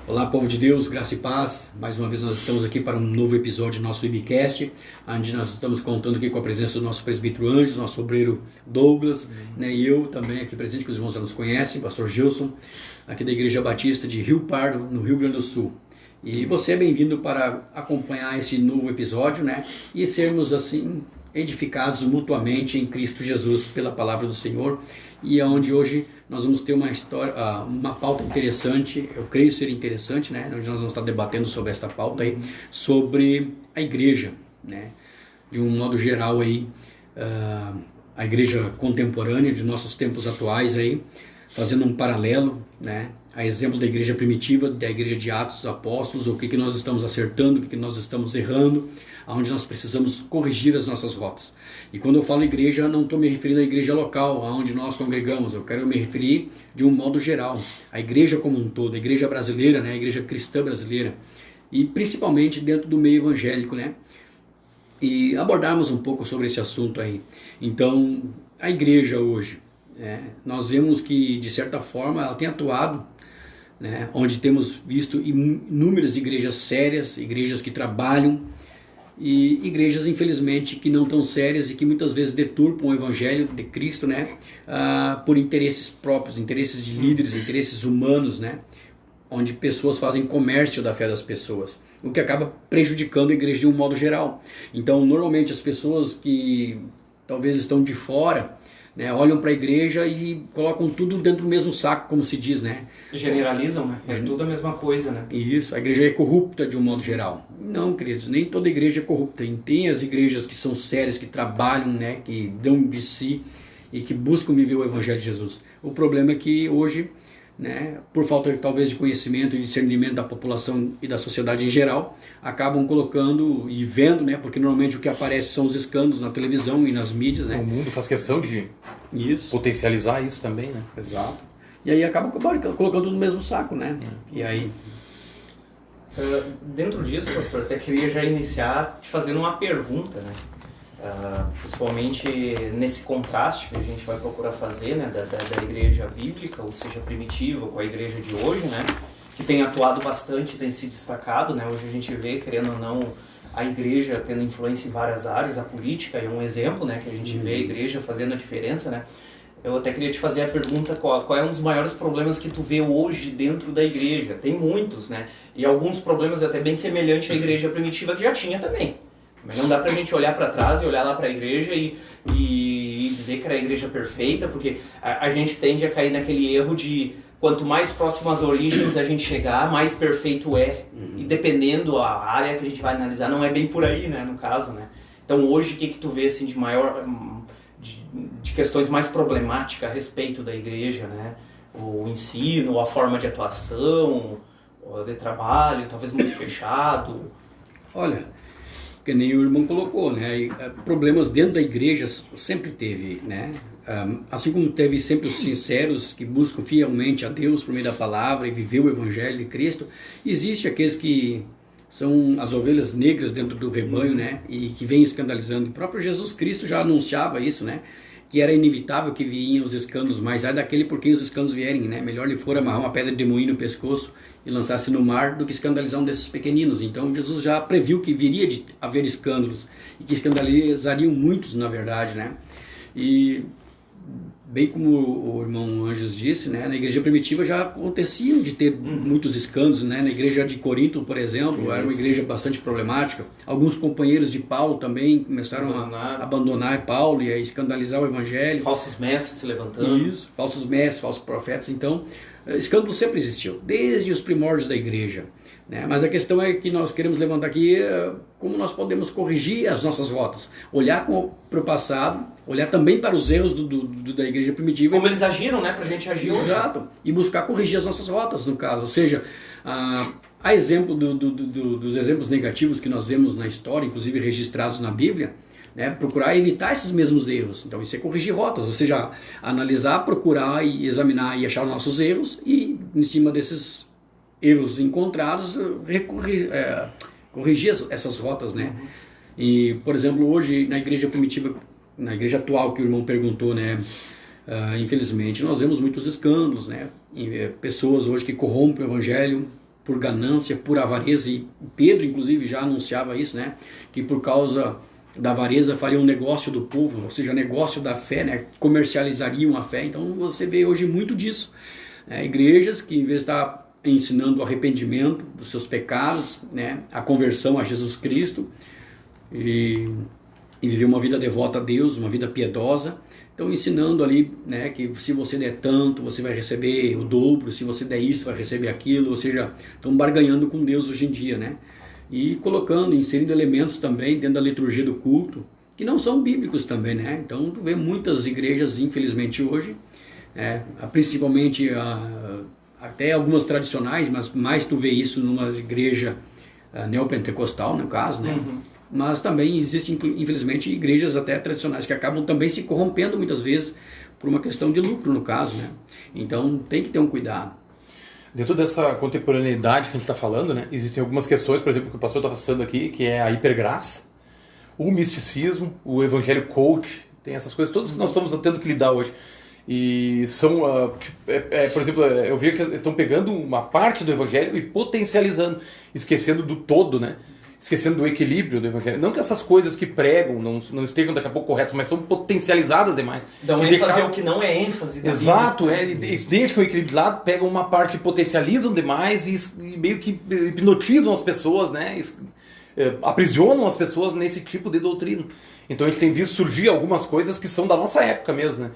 Olá, povo de Deus, graça e paz. Mais uma vez nós estamos aqui para um novo episódio do nosso webcast, onde nós estamos contando aqui com a presença do nosso presbítero Anjo, nosso obreiro Douglas, né, e eu também aqui presente, que os irmãos já nos conhecem, pastor Gilson, aqui da Igreja Batista de Rio Pardo, no Rio Grande do Sul. E você é bem-vindo para acompanhar esse novo episódio, né, e sermos assim edificados mutuamente em Cristo Jesus pela palavra do Senhor, e é onde hoje nós vamos ter uma história, uma pauta interessante, eu creio ser interessante, né? Onde nós vamos estar debatendo sobre esta pauta aí, sobre a igreja, né? De um modo geral aí, a igreja contemporânea de nossos tempos atuais aí, fazendo um paralelo, né? A exemplo da igreja primitiva, da igreja de Atos dos Apóstolos, o que nós estamos acertando, o que nós estamos errando, aonde nós precisamos corrigir as nossas rotas. E quando eu falo igreja, não estou me referindo à igreja local, aonde nós congregamos, eu quero me referir de um modo geral, a igreja como um todo, a igreja brasileira, né? A igreja cristã brasileira, e principalmente dentro do meio evangélico, né? E abordarmos um pouco sobre esse assunto aí. Então, a igreja hoje, nós vemos que, de certa forma, ela tem atuado, né, onde temos visto inúmeras igrejas sérias, igrejas que trabalham, e igrejas, infelizmente, que não tão sérias e que muitas vezes deturpam o evangelho de Cristo, né, por interesses próprios, interesses de líderes, interesses humanos, né, onde pessoas fazem comércio da fé das pessoas, o que acaba prejudicando a igreja de um modo geral. Então, normalmente, as pessoas que talvez estão de fora, né, olham para a igreja e colocam tudo dentro do mesmo saco, como se diz, né? Generalizam, né? É tudo a mesma coisa, né? Isso, a igreja é corrupta de um modo geral. Não, queridos, nem toda igreja é corrupta. Tem as igrejas que são sérias, que trabalham, né, que dão de si e que buscam viver o evangelho de Jesus. O problema é que hoje, né, por falta talvez de conhecimento e discernimento da população e da sociedade em geral, acabam colocando e vendo, né, porque normalmente o que aparece são os escândalos na televisão e nas mídias, né? O mundo faz questão de potencializar isso também, né? Exato. E aí acaba colocando tudo no mesmo saco, né? E aí... Dentro disso, pastor, até queria já iniciar te fazendo uma pergunta, né? Principalmente nesse contraste que a gente vai procurar fazer, né, da igreja bíblica, ou seja, primitiva, com a igreja de hoje, né, que tem atuado bastante, tem se destacado, né, hoje a gente vê, querendo ou não, a igreja tendo influência em várias áreas, a política é um exemplo, né, que a gente vê a igreja fazendo a diferença, né. Eu até queria te fazer a pergunta, qual é um dos maiores problemas que tu vê hoje dentro da igreja? Tem muitos, né, e alguns problemas até bem semelhantes à igreja primitiva que já tinha também. Mas não dá pra gente olhar para trás e olhar lá para a igreja e dizer que era a igreja perfeita, porque a gente tende a cair naquele erro de quanto mais próximo às origens a gente chegar, mais perfeito é. E dependendo a área que a gente vai analisar, não é bem por aí, né, no caso, né? Então hoje, o que tu vê assim, de maior... de questões mais problemáticas a respeito da igreja, né? O ensino, a forma de atuação, de trabalho, talvez muito fechado. Olha... que nem o irmão colocou, né? Problemas dentro da igreja sempre teve, né? Assim como teve sempre os sinceros que buscam fielmente a Deus por meio da palavra e viver o evangelho de Cristo, existe aqueles que são as ovelhas negras dentro do rebanho, né? E que vêm escandalizando. O próprio Jesus Cristo já anunciava isso, né? Que era inevitável que vinham os escândalos, mas ai daquele por quem os escândalos vierem, né? Melhor lhe for amarrar uma pedra de moinho no pescoço e lançar-se no mar do que escandalizar um desses pequeninos. Então Jesus já previu que viria de haver escândalos e que escandalizariam muitos, na verdade, né? E bem como o irmão Anjos disse, né, na igreja primitiva já aconteciam de ter muitos escândalos, né? Na igreja de Corinto, por exemplo, era uma igreja bastante problemática. Alguns companheiros de Paulo também começaram a abandonar Paulo e a escandalizar o evangelho. Falsos mestres se levantando. Isso, falsos mestres, falsos profetas. Então, escândalo sempre existiu, desde os primórdios da igreja, né? Mas a questão é que nós queremos levantar aqui como nós podemos corrigir as nossas rotas, olhar para o passado, olhar também para os erros da igreja primitiva. Como eles agiram, né? Pra gente agir hoje. Exato. E buscar corrigir as nossas rotas, no caso. Ou seja, a exemplo dos exemplos negativos que nós vemos na história, inclusive registrados na Bíblia, né, procurar evitar esses mesmos erros. Então isso é corrigir rotas, ou seja, analisar, procurar e examinar e achar os nossos erros e em cima desses erros encontrados corrigir essas rotas, né? E, por exemplo, hoje na igreja primitiva, na igreja atual que o irmão perguntou, né, infelizmente nós vemos muitos escândalos, né? E, pessoas hoje que corrompem o evangelho, por ganância, por avareza, e Pedro inclusive já anunciava isso, né? Que por causa da avareza faria um negócio do povo, ou seja, negócio da fé, né? Comercializariam a fé. Então você vê hoje muito disso, né? Igrejas que em vez de estar ensinando o arrependimento dos seus pecados, né? A conversão a Jesus Cristo e viver uma vida devota a Deus, uma vida piedosa, estão ensinando ali, né, que se você der tanto, você vai receber o dobro, se você der isso, vai receber aquilo, ou seja, estão barganhando com Deus hoje em dia, né? E colocando, inserindo elementos também dentro da liturgia do culto, que não são bíblicos também, né? Então, tu vê muitas igrejas, infelizmente hoje, principalmente até algumas tradicionais, mas mais tu vê isso numa igreja neopentecostal, no caso, né? Uhum. Mas também existem, infelizmente, igrejas até tradicionais que acabam também se corrompendo muitas vezes por uma questão de lucro, no caso, né? Então tem que ter um cuidado. Dentro dessa contemporaneidade que a gente está falando, né, existem algumas questões, por exemplo, que o pastor está citando aqui, que é a hipergraça, o misticismo, o evangelho coach, tem essas coisas todas que nós estamos tendo que lidar hoje. E são, por exemplo, eu vejo que estão pegando uma parte do evangelho e potencializando, esquecendo do todo, né? Esquecendo do equilíbrio do evangelho. Não que essas coisas que pregam não estejam daqui a pouco corretas, mas são potencializadas demais. Dão ênfase ao que não é ênfase. Exato, eles deixam o equilíbrio de lado, pegam uma parte e potencializam demais e meio que hipnotizam as pessoas, né? Aprisionam as pessoas nesse tipo de doutrina. Então a gente tem visto surgir algumas coisas que são da nossa época mesmo, né?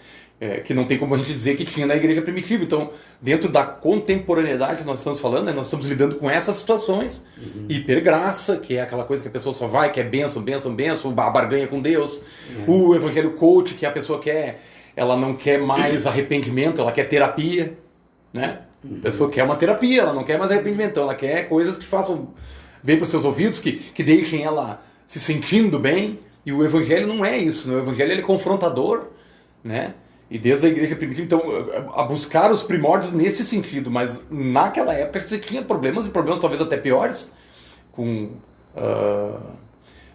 Que não tem como a gente dizer que tinha na igreja primitiva. Então, dentro da contemporaneidade que nós estamos falando, né, nós estamos lidando com essas situações. Hipergraça, que é aquela coisa que a pessoa só vai, que é bênção, bênção, bênção, a barganha com Deus. O evangelho coach, que a pessoa ela não quer mais arrependimento, ela quer terapia, né? A pessoa quer uma terapia, ela não quer mais arrependimento, então ela quer coisas que façam bem para os seus ouvidos, que deixem ela se sentindo bem. E o evangelho não é isso, né? O evangelho ele é confrontador, né? E desde a igreja primitiva, então, a buscar os primórdios nesse sentido, mas naquela época você tinha problemas, e problemas talvez até piores, com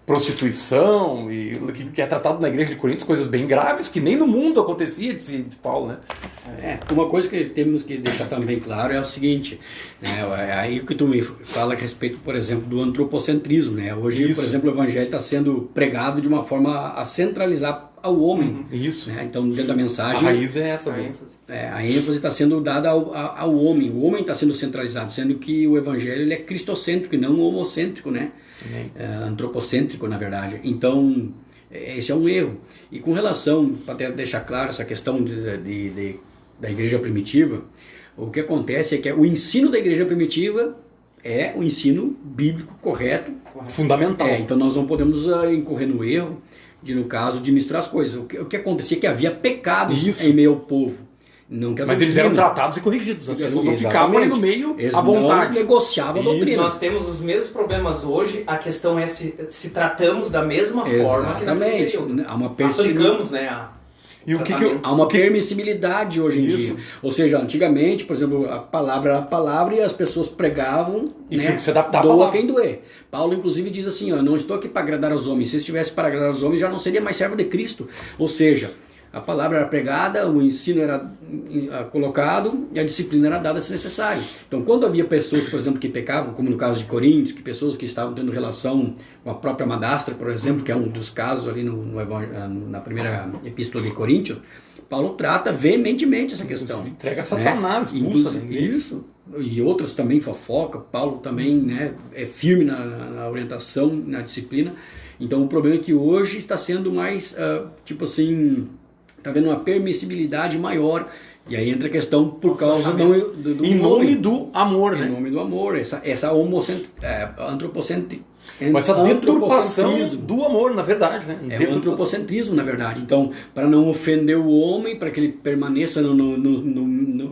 prostituição, e que é tratado na igreja de Coríntios, coisas bem graves, que nem no mundo acontecia, de Paulo, né? Uma coisa que temos que deixar também claro é o seguinte, né? Aí o que tu me fala a respeito, por exemplo, do antropocentrismo, né? Hoje, por exemplo, o evangelho está sendo pregado de uma forma a centralizar ao homem. Isso. Né? Então, dentro da mensagem... A raiz é essa. A ênfase está sendo dada ao homem. O homem está sendo centralizado, sendo que o evangelho ele é cristocêntrico e não homocêntrico, né? Antropocêntrico, na verdade. Então, esse é um erro. E com relação, para deixar claro essa questão da igreja primitiva, o que acontece é que o ensino da igreja primitiva é o ensino bíblico correto. Fundamental. Então, nós não podemos incorrer no erro no caso de misturar as coisas. O que acontecia é que havia pecados em meio ao povo. Não que mas eles eram tratados e corrigidos. As pessoas não ficavam ali no meio à vontade. Não negociavam a doutrina. Nós temos os mesmos problemas hoje. A questão é se tratamos da mesma forma que naquele período. Aplicamos, né? E há uma permissibilidade hoje em dia. Ou seja, antigamente, por exemplo, a palavra era a palavra e as pessoas pregavam, e né? Se adaptar doa quem doer. Paulo, inclusive, diz assim, não estou aqui para agradar aos homens. Se estivesse para agradar aos homens, já não seria mais servo de Cristo. Ou seja, a palavra era pregada, o ensino era colocado e a disciplina era dada se necessário. Então, quando havia pessoas, por exemplo, que pecavam, como no caso de Coríntios, que pessoas que estavam tendo relação com a própria madrasta, por exemplo, que é um dos casos ali na primeira epístola de Coríntios, Paulo trata veementemente essa questão. Entrega a Satanás, expulsa. Isso. E outras também fofoca. Paulo também, né, é firme na orientação, na disciplina. Então, o problema é que hoje está sendo mais, tipo assim... Está havendo uma permissibilidade maior. E aí entra a questão por causa do em nome do amor, né? Em nome do amor. Essa antropocentrismo. Mas essa deturpação do amor, na verdade, né? É o antropocentrismo, na verdade. Então, para não ofender o homem, para que ele permaneça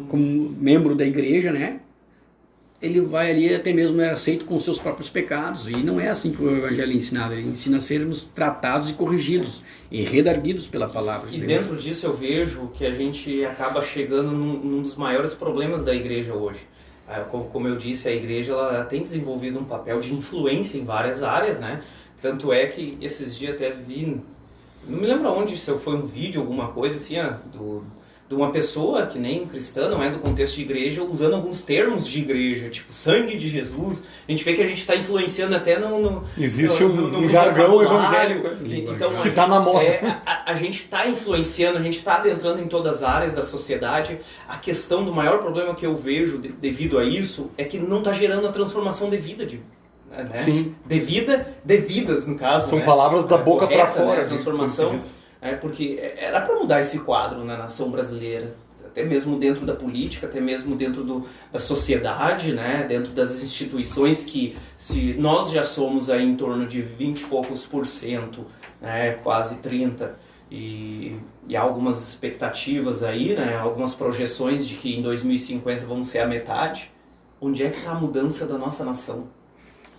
como membro da igreja, né? Ele vai ali até mesmo aceito com seus próprios pecados. E não é assim que o evangelho é ensinado. Ele ensina a sermos tratados e corrigidos e redarguidos pela palavra de Deus. Deus. Dentro disso eu vejo que a gente acaba chegando num dos maiores problemas da igreja hoje. Como eu disse, a igreja ela tem desenvolvido um papel de influência em várias áreas, né? Tanto é que esses dias até vi, não me lembro onde, se foi um vídeo, alguma coisa assim, do de uma pessoa que nem cristã, não é do contexto de igreja, usando alguns termos de igreja, tipo sangue de Jesus. A gente vê que a gente está influenciando até existe um jargão evangélico então, que está na moda. A gente está influenciando, a gente está adentrando em todas as áreas da sociedade. A questão do maior problema que eu vejo devido a isso é que não está gerando a transformação devida né? Sim. Devidas, no caso. São né? palavras da boca para fora. Né? A transformação. Porque era para mudar esse quadro na nação brasileira, até mesmo dentro da política, até mesmo dentro da sociedade, né? Dentro das instituições que, se nós já somos aí em torno de 20 e poucos %, né? Quase 30%, e há algumas expectativas aí, né? Algumas projeções de que em 2050 vamos ser a metade. Onde é que está a mudança da nossa nação?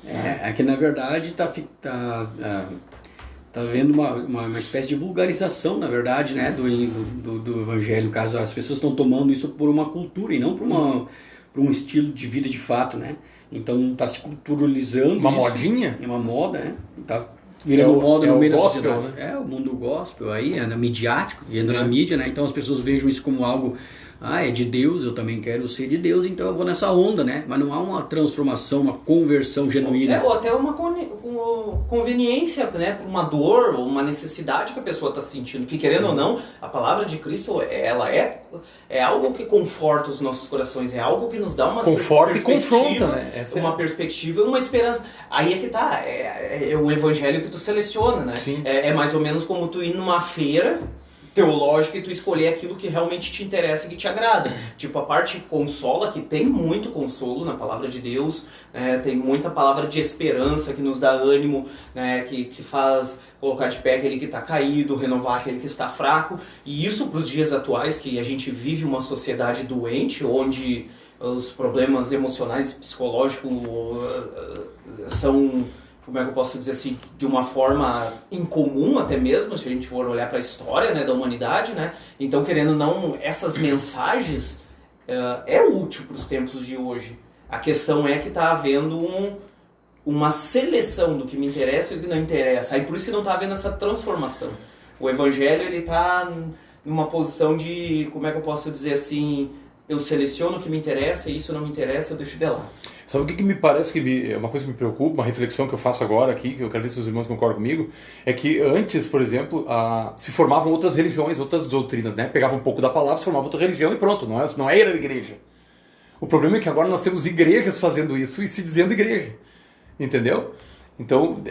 É que na verdade tá havendo uma espécie de vulgarização, na verdade, né, do evangelho. No caso, as pessoas estão tomando isso por uma cultura e não por um estilo de vida de fato, né? Então está se culturalizando. Uma isso. Modinha? É uma moda, né? Tá virando moda no meio da gospel, sociedade. né? É o mundo gospel aí, é midiático, entra na mídia, né? Então as pessoas vejam isso como algo, é de Deus, eu também quero ser de Deus, então eu vou nessa onda, né? Mas não há uma transformação, uma conversão genuína. Ou até uma conveniência, né? Por uma dor ou uma necessidade que a pessoa está sentindo. Que querendo ou não, a palavra de Cristo, ela é algo que conforta os nossos corações, é algo que nos dá uma conforta e confronta, né? Uma perspectiva e uma esperança. Aí é que tá, é o evangelho que tu seleciona, né? É mais ou menos como tu ir numa feira teológica e tu escolher aquilo que realmente te interessa e que te agrada. Tipo, a parte consola, que tem muito consolo na palavra de Deus, né? Tem muita palavra de esperança que nos dá ânimo, né? Que faz colocar de pé aquele que está caído, renovar aquele que está fraco. E isso para os dias atuais, que a gente vive uma sociedade doente, onde os problemas emocionais e psicológicos são, como é que eu posso dizer assim, de uma forma incomum até mesmo, se a gente for olhar para a história, né, da humanidade, né? Então, querendo ou não, essas mensagens é útil para os tempos de hoje. A questão é que está havendo uma seleção do que me interessa e do que não interessa. Aí por isso que não está havendo essa transformação. O evangelho, ele está numa posição de, como é que eu posso dizer assim, eu seleciono o que me interessa e isso não me interessa, eu deixo de lá. Sabe o que me parece que é uma coisa que me preocupa, uma reflexão que eu faço agora aqui, que eu quero ver se os irmãos concordam comigo, é que antes, por exemplo, se formavam outras religiões, outras doutrinas, né? Pegavam um pouco da palavra, se formava outra religião e pronto, não era igreja. O problema é que agora nós temos igrejas fazendo isso e se dizendo igreja, entendeu? Então,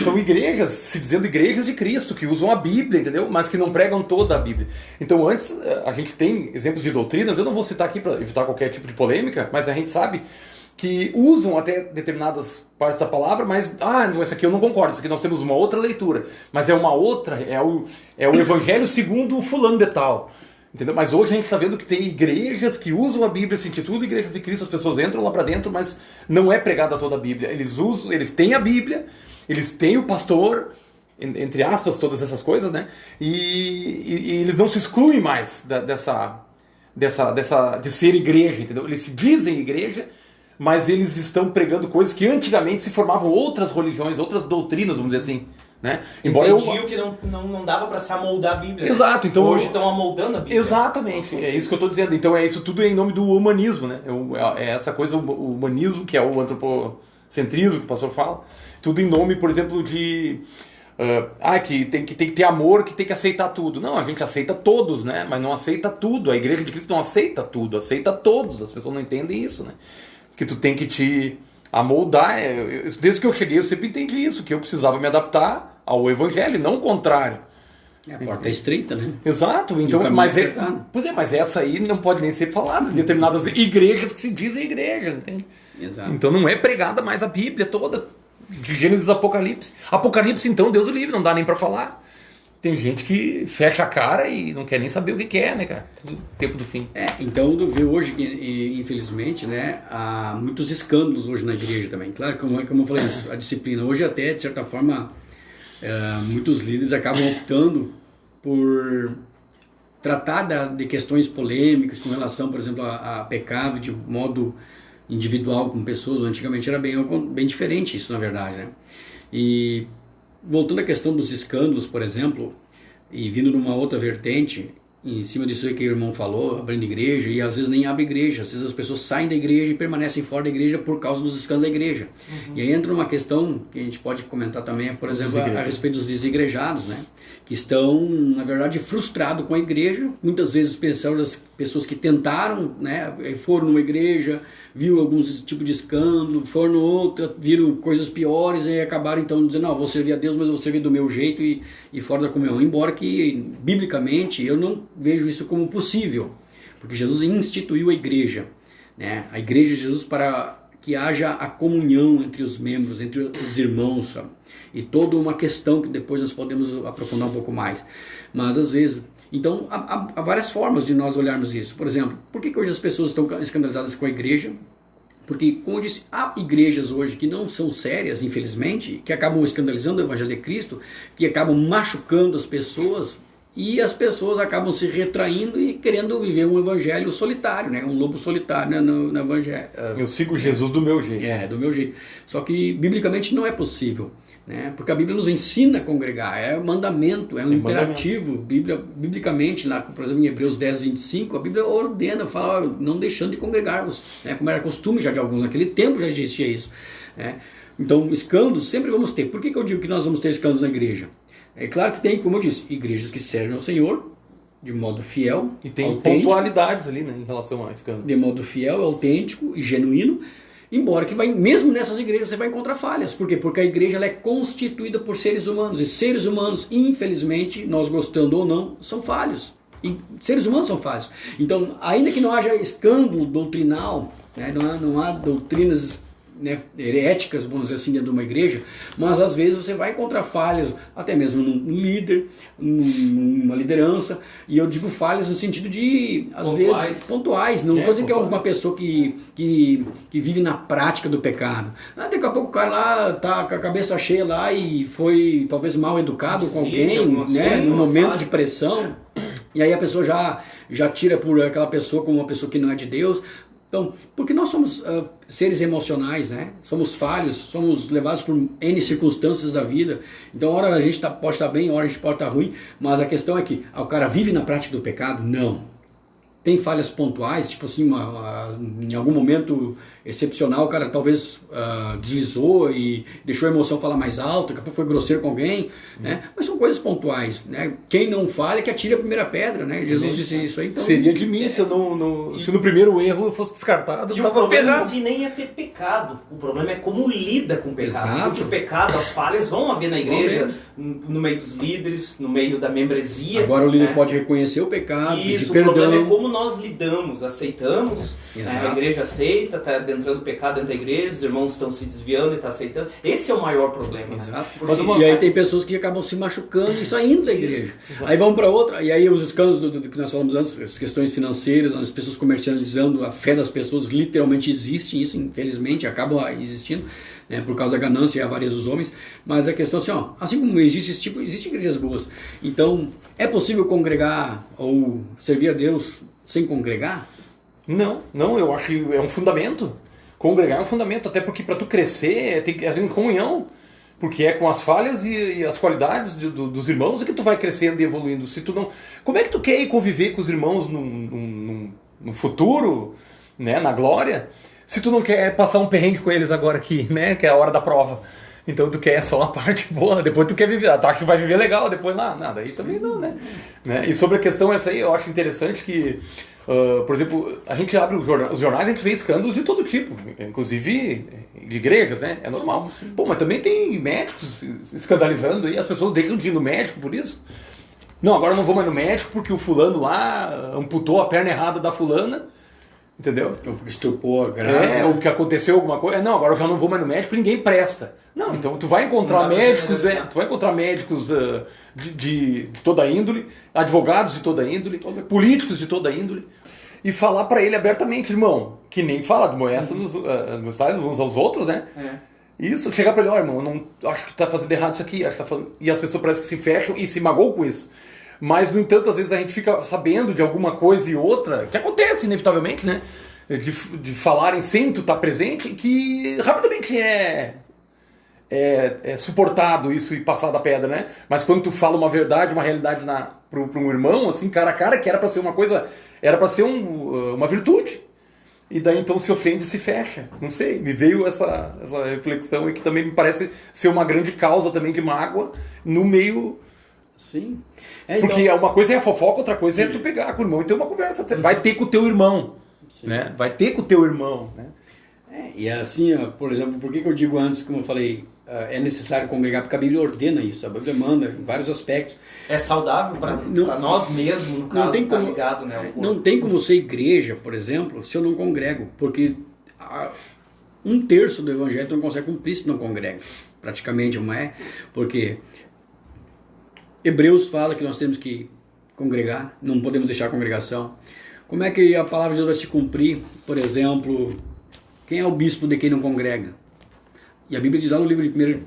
são igrejas, se dizendo igrejas de Cristo, que usam a Bíblia, entendeu? Mas que não pregam toda a Bíblia. Então, antes, a gente tem exemplos de doutrinas, eu não vou citar aqui para evitar qualquer tipo de polêmica, mas a gente sabe que usam até determinadas partes da palavra, mas, não, essa aqui eu não concordo, essa aqui nós temos uma outra leitura, mas é uma outra, é o Evangelho segundo o fulano de tal. Entendeu? Mas hoje a gente está vendo que tem igrejas que usam a Bíblia, se intitulam Igrejas de Cristo, as pessoas entram lá para dentro, mas não é pregada toda a Bíblia. Eles têm a Bíblia, eles têm o pastor, entre aspas, todas essas coisas, né? E eles não se excluem mais de ser igreja, entendeu? Eles se dizem igreja, mas eles estão pregando coisas que antigamente se formavam outras religiões, outras doutrinas, vamos dizer assim. Né? Entendiam que não dava para se amoldar a Bíblia. Exato, então hoje estão amoldando a Bíblia. Exatamente, é isso que eu estou dizendo. Então isso tudo é em nome do humanismo, né? É essa coisa, o humanismo, que é o antropocentrismo que o pastor fala. Tudo em nome, por exemplo, de que tem que ter amor, que tem que aceitar tudo. Não, a gente aceita todos, né? Mas não aceita tudo. A Igreja de Cristo não aceita tudo, aceita todos. As pessoas não entendem isso, né? Que tu tem que te amoldar. Desde que eu cheguei eu sempre entendi isso, que eu precisava me adaptar ao Evangelho, não o contrário. A porta é estreita, né? Exato, então, mas essa aí não pode nem ser falada em determinadas igrejas que se dizem igreja, entende? Exato. Então não é pregada mais a Bíblia toda, de Gênesis a Apocalipse. Apocalipse, então, Deus o livre, não dá nem para falar. Tem gente que fecha a cara e não quer nem saber o que é, né, cara? O tempo do fim. Então eu vejo hoje que, infelizmente, né, há muitos escândalos hoje na igreja também. Claro, como eu falei isso, a disciplina. Hoje até, de certa forma, muitos líderes acabam optando por tratar de questões polêmicas com relação, por exemplo, a pecado de modo individual com pessoas. Antigamente era bem diferente isso, na verdade, né? E voltando à questão dos escândalos, por exemplo, e vindo numa outra vertente, em cima disso aí que o irmão falou, abrindo igreja, e às vezes nem abre igreja, às vezes as pessoas saem da igreja e permanecem fora da igreja por causa dos escândalos da igreja. E aí entra uma questão que a gente pode comentar também, por exemplo, a respeito dos desigrejados, né? Que estão, na verdade, frustrados com a igreja, muitas vezes pensaram das pessoas que tentaram, né? Foram numa igreja, viram alguns tipos de escândalo, foram no outra, viram coisas piores e acabaram então dizendo, não, vou servir a Deus, mas eu vou servir do meu jeito e fora da comunhão. Embora que, biblicamente, eu não vejo isso como possível, porque Jesus instituiu a igreja, né? A igreja de Jesus para que haja a comunhão entre os membros, entre os irmãos, sabe? E toda uma questão que depois nós podemos aprofundar um pouco mais. Mas às vezes, então há várias formas de nós olharmos isso. Por exemplo, por que hoje as pessoas estão escandalizadas com a igreja? Porque, como eu disse, há igrejas hoje que não são sérias, infelizmente, que acabam escandalizando o Evangelho de Cristo, que acabam machucando as pessoas, e as pessoas acabam se retraindo e querendo viver um evangelho solitário, né? Um lobo solitário, né? no evangelho. Eu sigo Jesus do meu jeito. Do meu jeito. Só que, biblicamente, não é possível. Né? Porque a Bíblia nos ensina a congregar, é um mandamento, é um imperativo. Biblicamente, lá, por exemplo, em Hebreus 10, 25, a Bíblia ordena, fala, não deixando de congregar-vos, né? Como era costume já de alguns, naquele tempo já existia isso. Né? Então, escândalos sempre vamos ter. Por que eu digo que nós vamos ter escândalos na igreja? É claro que tem, como eu disse, igrejas que servem ao Senhor de modo fiel, e tem autêntico, pontualidades ali, né, em relação a escândalos. De modo fiel, autêntico e genuíno. Embora que mesmo nessas igrejas você vai encontrar falhas. Por quê? Porque a igreja ela é constituída por seres humanos. E seres humanos, infelizmente, nós gostando ou não, são falhos. E seres humanos são falhos. Então, ainda que não haja escândalo doutrinal, né, não há doutrinas, né, heréticas, vamos dizer assim, dentro de uma igreja, mas às vezes você vai encontrar falhas, até mesmo num líder, numa liderança, e eu digo falhas no sentido de, às vezes, pontuais. Não estou dizendo que é uma pessoa que vive na prática do pecado. Daqui a pouco o cara lá tá com a cabeça cheia lá e foi talvez mal educado com alguém, né, num momento de pressão, e aí a pessoa já tira por aquela pessoa como uma pessoa que não é de Deus. Então, porque nós somos seres emocionais, né? Somos falhos, somos levados por N circunstâncias da vida. Então, hora a gente pode estar bem, hora a gente pode estar ruim, mas a questão é que o cara vive na prática do pecado? Não. Tem falhas pontuais, tipo assim, em algum momento excepcional, o cara talvez deslizou e deixou a emoção falar mais alto, daqui a pouco foi grosseiro com alguém, né? Mas são coisas pontuais, né? Quem não falha que atire a primeira pedra, né? Jesus disse isso aí. Então, seria de mim se no primeiro erro eu fosse descartado. E o problema em si nem é ter pecado, o problema é como lida com o pecado. Exato. Porque o pecado, as falhas vão haver na igreja, no meio dos líderes, no meio da membresia. Agora o líder pode reconhecer o pecado, isso, pedir o problema perdão. é como nós lidamos, aceitamos, né? A igreja aceita, está entrando pecado dentro da igreja, os irmãos estão se desviando e está aceitando. Esse é o maior problema. Exato. Porque... E aí tem pessoas que acabam se machucando e saindo da igreja. Aí vão para outra, e aí os escândalos do que nós falamos antes, as questões financeiras, as pessoas comercializando a fé das pessoas, literalmente existe isso, infelizmente, acaba existindo. Né, por causa da ganância e avareza dos homens, mas a questão é assim, assim como existe esse tipo, existem igrejas boas. Então, é possível congregar ou servir a Deus sem congregar? Não, eu acho que é um fundamento. Congregar é um fundamento, até porque para tu crescer tem que ter comunhão, porque é com as falhas e as qualidades dos irmãos que tu vai crescendo e evoluindo. Se tu não, como é que tu quer ir conviver com os irmãos no futuro, né, na glória? Se tu não quer passar um perrengue com eles agora aqui, né? Que é a hora da prova. Então tu quer só uma parte boa, depois tu quer viver. Tu acha que vai viver legal, depois nada. Aí também não, né? E sobre a questão essa aí, eu acho interessante que, por exemplo, a gente abre os jornais, a gente vê escândalos de todo tipo. Inclusive de igrejas, né? É normal. Pô, mas também tem médicos escandalizando aí, as pessoas deixam de ir no médico por isso. Não, agora eu não vou mais no médico porque o fulano lá amputou a perna errada da fulana. Entendeu? Ou porque estupou a grávida. Ou porque aconteceu alguma coisa. Não, agora eu já não vou mais no médico, ninguém presta. Não, então tu vai encontrar médicos, de toda índole, advogados de toda índole, políticos de toda índole, e falar pra ele abertamente, irmão, que nem fala de moesta nos tais uns aos outros, né? Isso, chegar pra ele, irmão, eu não acho que tá fazendo errado isso aqui, acho que tá fazendo... E as pessoas parecem que se fecham e se magoam com isso. Mas, no entanto, às vezes a gente fica sabendo de alguma coisa e outra, que acontece inevitavelmente, né? De falarem sem tu estar presente, que rapidamente é suportado isso e passado a pedra, né? Mas quando tu fala uma verdade, uma realidade para um irmão, assim, cara a cara, que era para ser uma coisa, era para ser uma virtude. E daí então se ofende e se fecha. Não sei, me veio essa reflexão e que também me parece ser uma grande causa também de mágoa no meio. Sim. Porque uma coisa é a fofoca, outra coisa é tu pegar com o irmão e ter uma conversa. Vai ter com o teu irmão. Né? Vai ter com o teu irmão. Né? E assim, por exemplo, por que eu digo antes, como eu falei, é necessário congregar? Porque a Bíblia ordena isso, a Bíblia manda em vários aspectos. É saudável para nós mesmos, no caso, estar ligado, né? Não tem como ser igreja, por exemplo, se eu não congrego, porque 1/3 do evangelho não consegue cumprir se não congrega. Praticamente, não é? Porque Hebreus fala que nós temos que congregar, não podemos deixar a congregação. Como é que a palavra de Deus vai se cumprir? Por exemplo, quem é o bispo de quem não congrega? E a Bíblia diz lá no livro de 1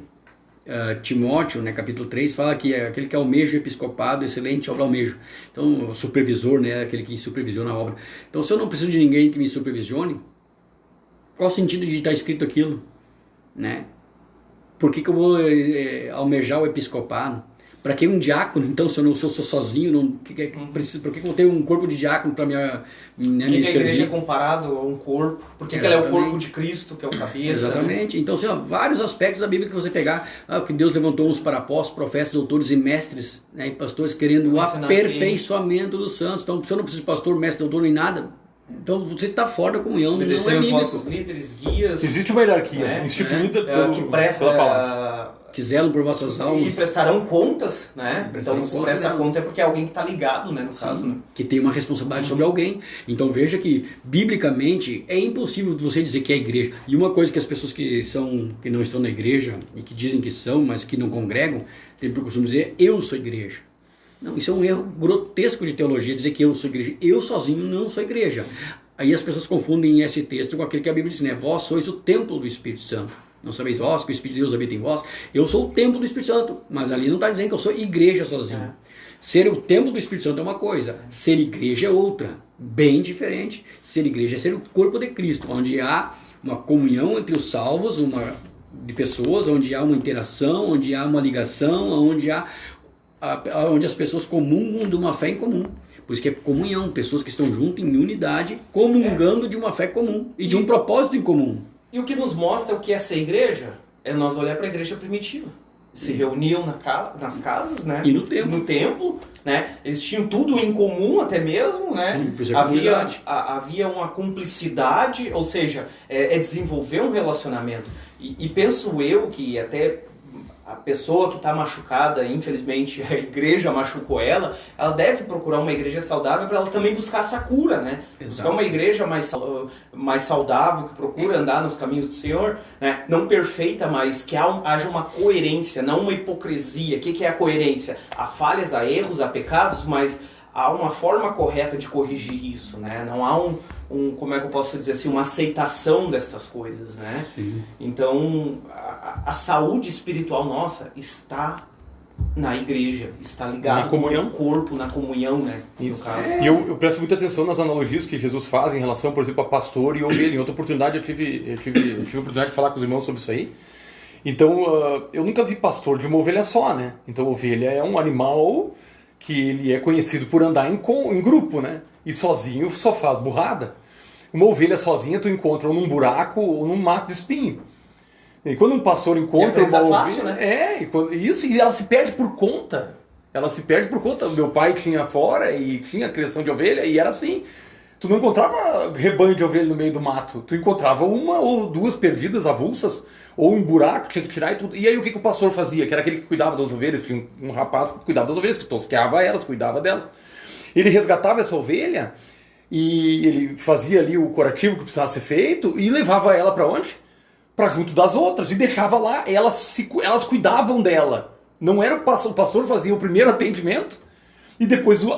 Timóteo, né, capítulo 3, fala que é aquele que almeja o episcopado, excelente obra almeja. Então, o supervisor, né, aquele que supervisiona a obra. Então, se eu não preciso de ninguém que me supervisione, qual o sentido de estar escrito aquilo? Né? Por que eu vou almejar o episcopado? Para que um diácono, então, se eu sou sozinho, por que eu vou ter um corpo de diácono para me Por que a igreja é comparado a um corpo? Por que ela é o corpo de Cristo, que é o cabeça? Exatamente. Né? Então, assim, vários aspectos da Bíblia que você pegar, que Deus levantou uns para apóstolos, profetas, doutores e mestres, né, e pastores, querendo o aperfeiçoamento dos santos. Então, se eu não preciso de pastor, mestre, doutor, nem nada, então você está fora da comunhão. Obedecer os nossos líderes, guias. Existe uma hierarquia instituída pela palavra. Que zelam por vossas almas. E prestarão contas, né? Então, se presta conta é porque é alguém que está ligado, né? No caso, né? Que tem uma responsabilidade sobre alguém. Então, veja que, biblicamente, é impossível você dizer que é igreja. E uma coisa que as pessoas que não estão na igreja, e que dizem que são, mas que não congregam, tem por costume dizer, eu sou igreja. Não, isso é um erro grotesco de teologia, dizer que eu sou igreja. Eu sozinho não sou igreja. Aí as pessoas confundem esse texto com aquele que a Bíblia diz, né? Vós sois o templo do Espírito Santo. Não sabeis vós que o Espírito de Deus habita em vós? Eu sou o templo do Espírito Santo, mas ali não está dizendo que eu sou igreja sozinho. Ser o templo do Espírito Santo é uma coisa, ser igreja é outra, bem diferente. Ser igreja é ser o corpo de Cristo, onde há uma comunhão entre os salvos, de pessoas, onde há uma interação, onde há uma ligação, onde as pessoas comungam de uma fé em comum. Por isso que é comunhão, pessoas que estão juntas em unidade, comungando de uma fé comum e de um propósito em comum. E o que nos mostra o que é ser igreja é nós olhar para a igreja primitiva. Se reuniam nas casas, né? E no templo, né? Eles tinham tudo em comum até mesmo, né? Sim, havia uma cumplicidade, ou seja, desenvolver um relacionamento. E penso eu que até a pessoa que está machucada, infelizmente a igreja machucou ela deve procurar uma igreja saudável para ela também buscar essa cura, né? Exato. Buscar uma igreja mais saudável, que procura andar nos caminhos do Senhor, né? Não perfeita, mas que haja uma coerência, não uma hipocrisia. O que é a coerência? Há falhas, há erros, há pecados, mas há uma forma correta de corrigir isso, né? Não há como é que eu posso dizer assim, uma aceitação destas coisas, né? Sim. Então, a saúde espiritual nossa está na igreja, está ligada na comunhão, no corpo, na comunhão, né? Isso. No caso. E eu presto muita atenção nas analogias que Jesus faz em relação, por exemplo, a pastor e ovelha. Em outra oportunidade eu tive a oportunidade de falar com os irmãos sobre isso aí. Então, eu nunca vi pastor de uma ovelha só, né? Então, ovelha é um animal que ele é conhecido por andar em grupo, né? E sozinho só faz burrada. Uma ovelha sozinha tu encontra ou num buraco ou num mato de espinho. E quando um pastor encontra uma ovelha... fácil, né? E ela se perde por conta. Ela se perde por conta. Meu pai tinha fora e tinha criação de ovelha e era assim. Tu não encontrava rebanho de ovelha no meio do mato. Tu encontrava uma ou duas perdidas, avulsas, ou um buraco, tinha que tirar e tudo. E aí o que o pastor fazia? Que era aquele que cuidava das ovelhas, tinha um rapaz que cuidava das ovelhas, que tosqueava elas, cuidava delas. Ele resgatava essa ovelha e ele fazia ali o curativo que precisava ser feito e levava ela para onde? Para junto das outras e deixava lá. Elas cuidavam dela. Não era o pastor fazia o primeiro atendimento e depois o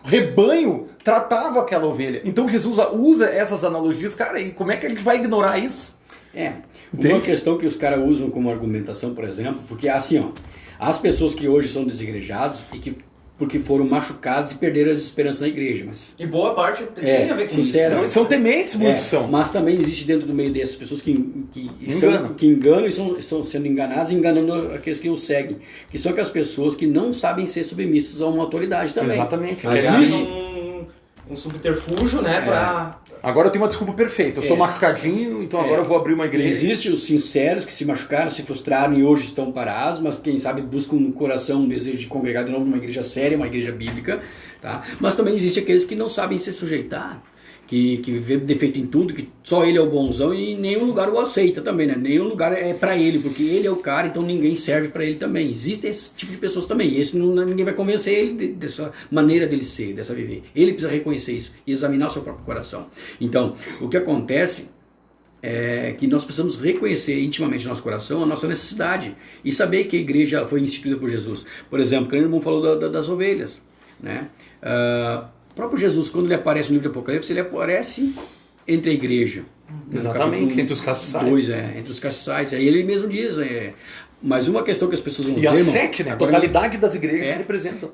rebanho tratava aquela ovelha. Então Jesus usa essas analogias, cara, e como é que a gente vai ignorar isso? Uma questão que os caras usam como argumentação, por exemplo, porque assim, ó, as pessoas que hoje são desigrejadas e que porque foram machucados e perderam as esperanças na igreja. Mas E boa parte tem a ver com sincero, isso. Não, são tementes, muitos são. mas também existe dentro do meio dessas pessoas que Enganam. que enganam e estão sendo enganados e enganando aqueles que os seguem. Que são aquelas pessoas que não sabem ser submissas a uma autoridade também. Exatamente. Mas Querem- existe- Um subterfúgio, né, pra... Agora eu tenho uma desculpa perfeita. Eu sou machucadinho, então agora eu vou abrir uma igreja. Existem os sinceros que se machucaram, se frustraram e hoje estão parados, mas quem sabe buscam no coração um desejo de congregar de novo numa igreja séria, uma igreja bíblica, tá? Mas também existem aqueles que não sabem se sujeitar, que vê defeito em tudo, que só ele é o bonzão e em nenhum lugar o aceita também, né? Nenhum lugar é pra ele, porque ele é o cara, então ninguém serve pra ele também. Existe esse tipo de pessoas também. Esse ninguém vai convencer ele dessa maneira dele ser, dessa viver. Ele precisa reconhecer isso e examinar o seu próprio coração. Então, o que acontece é que nós precisamos reconhecer intimamente no nosso coração a nossa necessidade e saber que a igreja foi instituída por Jesus. Por exemplo, o irmão falou das ovelhas, né? O próprio Jesus, quando ele aparece no livro do Apocalipse, ele aparece entre a igreja. Exatamente, entre os castiçais. 2, entre os castiçais. Aí ele mesmo diz, mas uma questão que as pessoas vão E dizer, as irmão, 7, né? A agora- totalidade das igrejas que representam.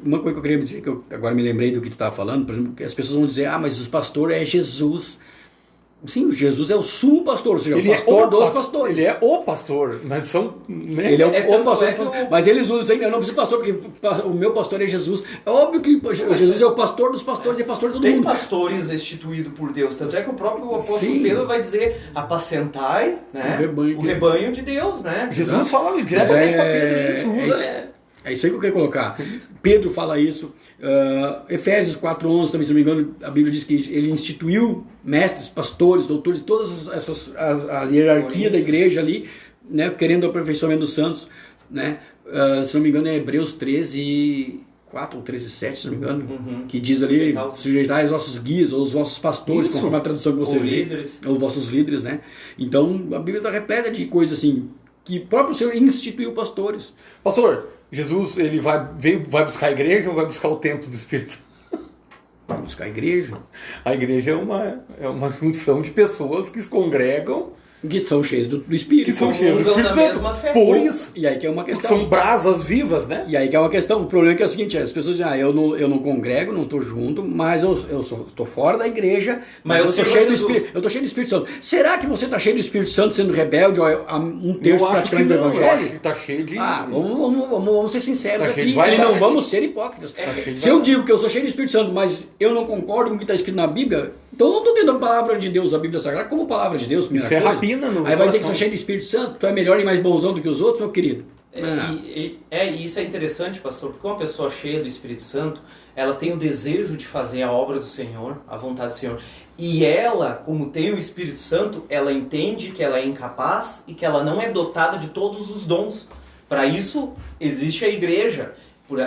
uma coisa que eu queria dizer, que eu agora me lembrei do que tu estava falando, por exemplo, que as pessoas vão dizer, mas os pastores é Jesus. Sim, Jesus é o sumo pastor, ou seja, o pastor dos pastores. Ele é o pastor, mas são... Né? Ele é o tanto pastor, é que o- mas eles usam, eu não preciso pastor, porque o meu pastor é Jesus. É óbvio que Jesus é o pastor dos pastores e é pastor de todo Tem mundo. pastores instituídos por Deus, tanto é que o próprio apóstolo Sim. Pedro vai dizer, apacentai, né, O o rebanho rebanho de Deus, né? Jesus fala diretamente para Pedro isso, é usa... isso. É isso aí que eu quero colocar. Pedro fala isso. Efésios 4:11 também, se não me engano, a Bíblia diz que ele instituiu mestres, pastores, doutores, todas essas a hierarquia da igreja ali, né, querendo o aperfeiçoamento dos santos, né? Se não me engano é Hebreus 13:4 ou 13:7, se não me engano, que diz ali, sujeitai os vossos guias, ou os vossos pastores, Isso. conforme a tradução que você Ou vê, líderes. ou vossos líderes, né? Então a Bíblia está repleta de coisas assim, que o próprio Senhor instituiu pastores. Pastor, Jesus, ele vai buscar a igreja ou vai buscar o templo do Espírito? Para buscar a igreja, A igreja é uma junção de pessoas que se congregam, que são cheios do Espírito. que são Como cheias do usam Espírito da Santo. mesma fé. Por isso, E aí que é uma questão. são brasas vivas, né? E aí que é uma questão. O problema é que é o seguinte, as pessoas dizem, eu não congrego, não estou junto, mas eu estou fora da igreja, mas eu estou cheio do Espírito. Eu estou cheio do Espírito Santo. Será que você está cheio do Espírito Santo sendo rebelde a um terço Eu acho que praticamente do não, eu Evangelho? acho que tá cheio de... Vamos ser sinceros Tá cheio aqui, de vaidade. e não vamos ser hipócritas. cheio de Se eu vaidade. digo que eu sou cheio do Espírito Santo, mas eu não concordo com o que está escrito na Bíblia, então eu não estou tendo a palavra de Deus, a Bíblia Sagrada, como palavra de Deus, primeira Isso é coisa. rapina no Aí vai dizer que coração. sou cheio do Espírito Santo, tu é melhor e mais bonzão do que os outros, meu querido. E isso é interessante, pastor, porque uma pessoa cheia do Espírito Santo, ela tem o desejo de fazer a obra do Senhor, a vontade do Senhor. E ela, como tem o Espírito Santo, ela entende que ela é incapaz e que ela não é dotada de todos os dons. Para isso existe a igreja.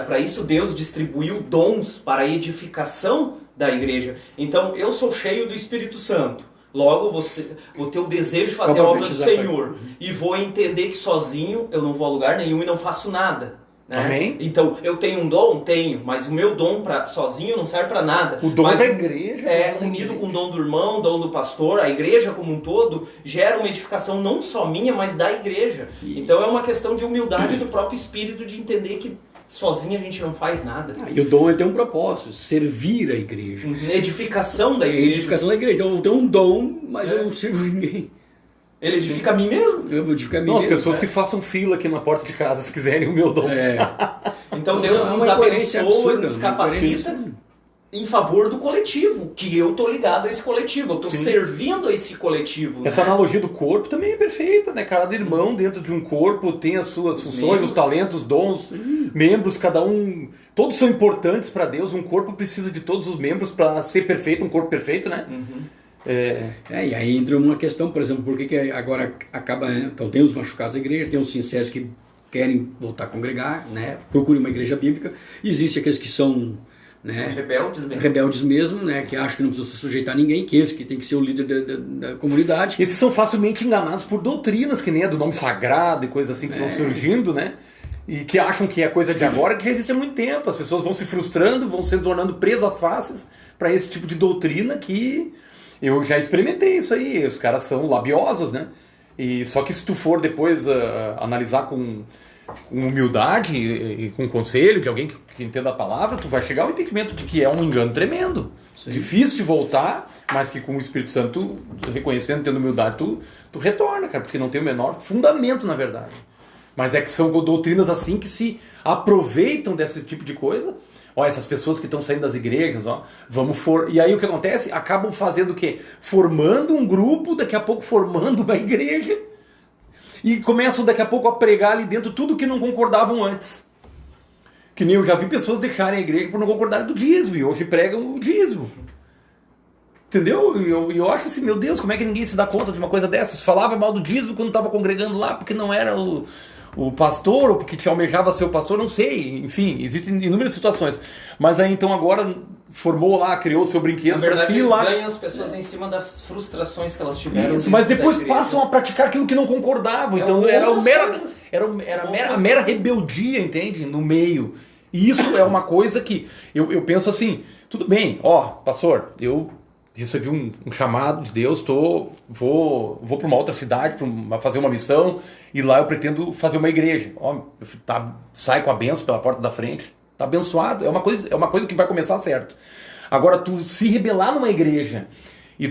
Para isso Deus distribuiu dons para a edificação da igreja. Então eu sou cheio do Espírito Santo. Logo vou ter o desejo de fazer a obra do Senhor. E vou entender que sozinho eu não vou a lugar nenhum e não faço nada. Né? Amém. Então, eu tenho um dom? Tenho. Mas o meu dom sozinho não serve para nada. O dom mas, da igreja. unido com o dom do irmão, o dom do pastor, a igreja como um todo, gera uma edificação não só minha, mas da igreja. Então é uma questão de humildade do próprio Espírito, de entender que sozinho a gente não faz nada. E o dom ele tem um propósito, servir a igreja. Edificação da É a igreja. edificação da igreja. Então eu tenho um dom, mas eu não sirvo ninguém. Ele edifica a mim mesmo. Eu vou edificar a mim Não, as mesmo, pessoas né? que façam fila aqui na porta de casa, se quiserem o meu dom. Então Não, Deus é uma nos incoerência abençoa e absurda, nos uma incoerência capacita absurda. em favor do coletivo, que eu tô ligado a esse coletivo, eu tô Sim. servindo a esse coletivo. Essa né? analogia do corpo também é perfeita, né? Cada irmão dentro de um corpo tem as suas funções, membros. os talentos, dons, membros, cada um... Todos são importantes para Deus, um corpo precisa de todos os membros para ser perfeito, um corpo perfeito, né? E aí entra uma questão, por exemplo, por que agora acaba... Então tem os machucados da igreja, tem os sinceros que querem voltar a congregar, né? Procurem uma igreja bíblica. Existe aqueles que são... Né? Rebeldes mesmo. Né? Que acham que não precisam se sujeitar a ninguém, que esse que tem que ser o líder da comunidade. Esses são facilmente enganados por doutrinas, que nem a do nome sagrado e coisas assim que vão surgindo, né? E que acham que é coisa de agora, que já existe há muito tempo. As pessoas vão se frustrando, vão se tornando presas fáceis para esse tipo de doutrina que eu já experimentei isso aí. Os caras são labiosos, né? E só que se tu for depois analisar com com humildade e com conselho de alguém que entenda a palavra, tu vai chegar ao entendimento de que é um engano tremendo. Sim. Difícil de voltar, mas que com o Espírito Santo, reconhecendo, tendo humildade, tu retorna, cara, porque não tem o menor fundamento, na verdade. Mas é que são doutrinas assim que se aproveitam desse tipo de coisa. Ó, essas pessoas que estão saindo das igrejas, ó, E aí o que acontece? Acabam fazendo o quê? Formando um grupo, daqui a pouco formando uma igreja, e começam daqui a pouco a pregar ali dentro tudo que não concordavam antes. Que nem eu já vi pessoas deixarem a igreja por não concordarem do dízimo, e hoje pregam o dízimo. Entendeu? E eu acho assim, meu Deus, como é que ninguém se dá conta de uma coisa dessas? Falava mal do dízimo quando estava congregando lá, porque não era o pastor, ou porque te almejava ser o pastor, não sei. Enfim, existem inúmeras situações. Mas aí então agora formou lá, criou o seu brinquedo para si eles lá. ganham as pessoas em cima das frustrações que elas tiveram. Isso, mas depois passam a praticar aquilo que não concordavam. Então era a mera rebeldia, entende? No meio. E isso é uma coisa que eu penso assim, tudo bem, ó, pastor, eu recebi um chamado de Deus, vou para uma outra cidade para fazer uma missão, e lá eu pretendo fazer uma igreja. Ó, sai com a bênção pela porta da frente, tá abençoado, é uma coisa que vai começar certo. Agora, tu se rebelar numa igreja, e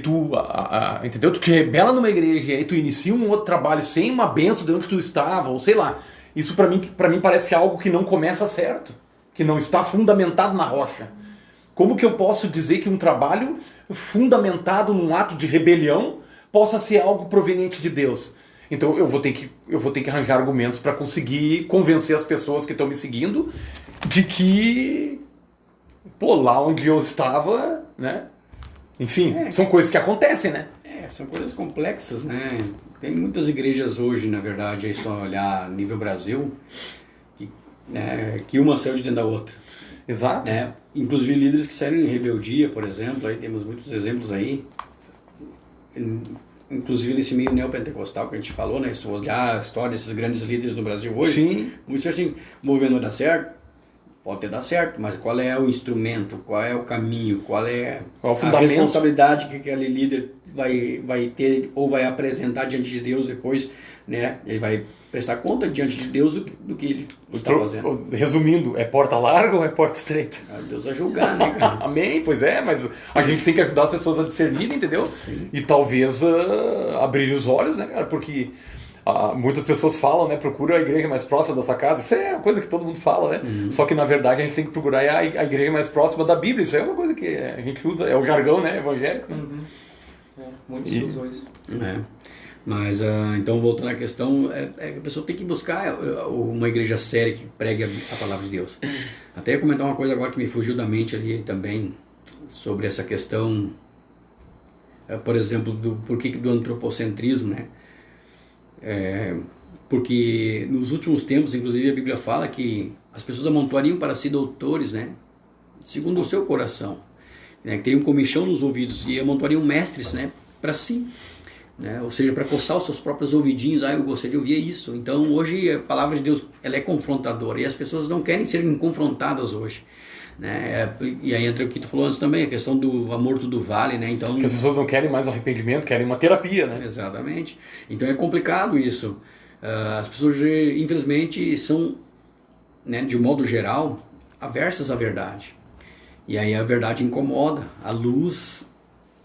entendeu? Tu te rebela numa igreja, e aí tu inicia um outro trabalho sem uma bênção de onde tu estava, ou sei lá, isso para mim parece algo que não começa certo, que não está fundamentado na rocha. Como que eu posso dizer que um trabalho fundamentado num ato de rebelião possa ser algo proveniente de Deus? Então eu vou ter que arranjar argumentos para conseguir convencer as pessoas que estão me seguindo de que, lá onde eu estava, né? Enfim, são coisas que acontecem, né? São coisas complexas, né? Tem muitas igrejas hoje, na verdade, aí se tu olhar nível Brasil, que uma saiu de dentro da outra. Exato. Inclusive líderes que saíram em rebeldia, por exemplo, aí temos muitos exemplos aí, inclusive nesse meio neopentecostal que a gente falou, né? Se olhar a história desses grandes líderes no Brasil hoje, sim, muitos assim, o movimento vai dar certo? Pode ter dado certo, mas qual é o instrumento, qual é o caminho, qual é o a responsabilidade que aquele líder vai ter ou vai apresentar diante de Deus depois, né? Ele vai prestar conta diante de Deus do que ele está fazendo. Resumindo, é porta larga ou é porta estreita? Deus vai julgar, né, cara? Amém, pois é, mas a gente tem que ajudar as pessoas a discernirem, entendeu? Sim. E talvez abrir os olhos, né, cara? Porque muitas pessoas falam, né? Procura a igreja mais próxima da sua casa. Isso é uma coisa que todo mundo fala, né? Uhum. Só que na verdade a gente tem que procurar a igreja mais próxima da Bíblia. Isso é uma coisa que a gente usa, é o jargão, né? Evangélico. Uhum. Muitos usam isso. Mas, então, voltando à questão, a pessoa tem que buscar uma igreja séria que pregue a palavra de Deus. Até ia comentar uma coisa agora que me fugiu da mente ali também, sobre essa questão, por exemplo, do antropocentrismo, né? Porque nos últimos tempos, inclusive, a Bíblia fala que as pessoas amontoariam para si doutores, né? Segundo o seu coração, né? Que teriam comichão nos ouvidos e amontoariam mestres, né? Para si. Né? Ou seja, para coçar os seus próprios ouvidinhos, eu gostaria de ouvir isso. Então hoje a palavra de Deus ela é confrontadora e as pessoas não querem ser confrontadas hoje, né? E aí entra o que tu falou antes também, a questão do amor tudo vale, né? Então, que as pessoas não querem mais um arrependimento, querem uma terapia, né? Exatamente. Então é complicado isso. As pessoas infelizmente são, né, de modo geral, aversas à verdade. E aí a verdade incomoda, a luz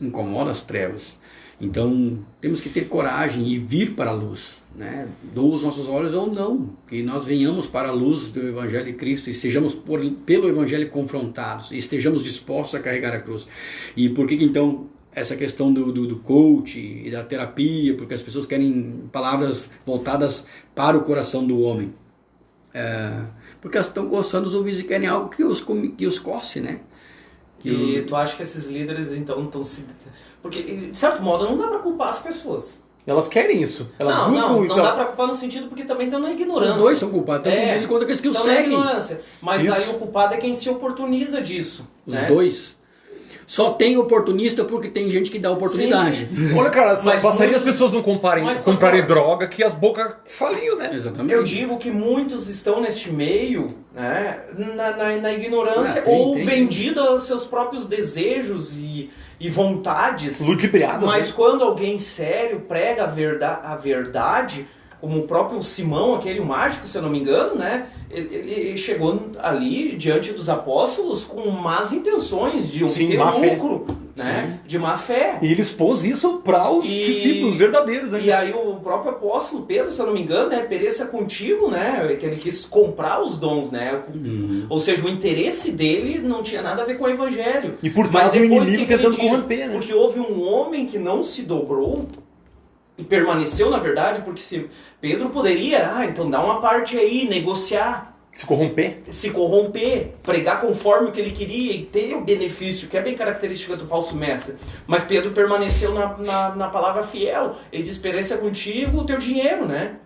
incomoda as trevas. Então, temos que ter coragem e vir para a luz, né? Dou os nossos olhos ou não, que nós venhamos para a luz do Evangelho de Cristo e sejamos pelo Evangelho confrontados, e estejamos dispostos a carregar a cruz. E por que então essa questão do coach e da terapia? Porque as pessoas querem palavras voltadas para o coração do homem. Porque elas estão coçando os ouvidos e querem algo que os coce, né? E tu acha que esses líderes então estão se... Porque, de certo modo, não dá para culpar as pessoas. Elas querem isso. Elas buscam isso. Não dá para culpar no sentido porque também estão na ignorância. Os dois são culpados. Estão de conta aqueles que o seguem. Ignorância. Mas isso. Aí o culpado é quem se oportuniza disso. Os dois. Só tem oportunista porque tem gente que dá oportunidade. Sim. Olha, cara, bastaria as pessoas não comprarem droga que as bocas faliam, né? Exatamente. Eu digo que muitos estão neste meio, né, na ignorância ou vendidos aos seus próprios desejos e vontades. Ludibriados. Mas né? quando alguém sério prega a verdade, como o próprio Simão, aquele mágico, se eu não me engano, né? Ele chegou ali diante dos apóstolos com más intenções de obter lucro, né? De má fé. E ele expôs isso para os discípulos verdadeiros. Né? E aí o próprio apóstolo Pedro, se eu não me engano, né? Pereça contigo, né? Que ele quis comprar os dons, né? Ou seja, o interesse dele não tinha nada a ver com o evangelho. E por trás do inimigo tentando corromper, né? Porque houve um homem que não se dobrou e permaneceu, na verdade, porque se Pedro poderia, então dá uma parte aí, negociar. Se corromper, pregar conforme o que ele queria e ter o benefício, que é bem característica do falso mestre. Mas Pedro permaneceu na palavra fiel. Ele diz, pereça contigo o teu dinheiro, né?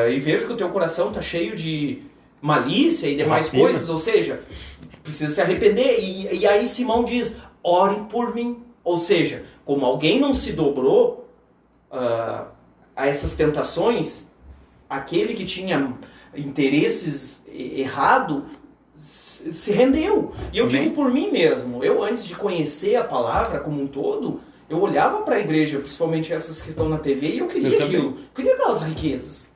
E vejo que o teu coração está cheio de malícia e demais coisas, ou seja, precisa se arrepender. E aí Simão diz, ore por mim. Ou seja, como alguém não se dobrou a essas tentações, aquele que tinha interesses errados se rendeu. E eu digo por mim mesmo, eu antes de conhecer a palavra como um todo, eu olhava para a igreja, principalmente essas que estão na TV, e eu queria aquilo, eu queria aquelas riquezas.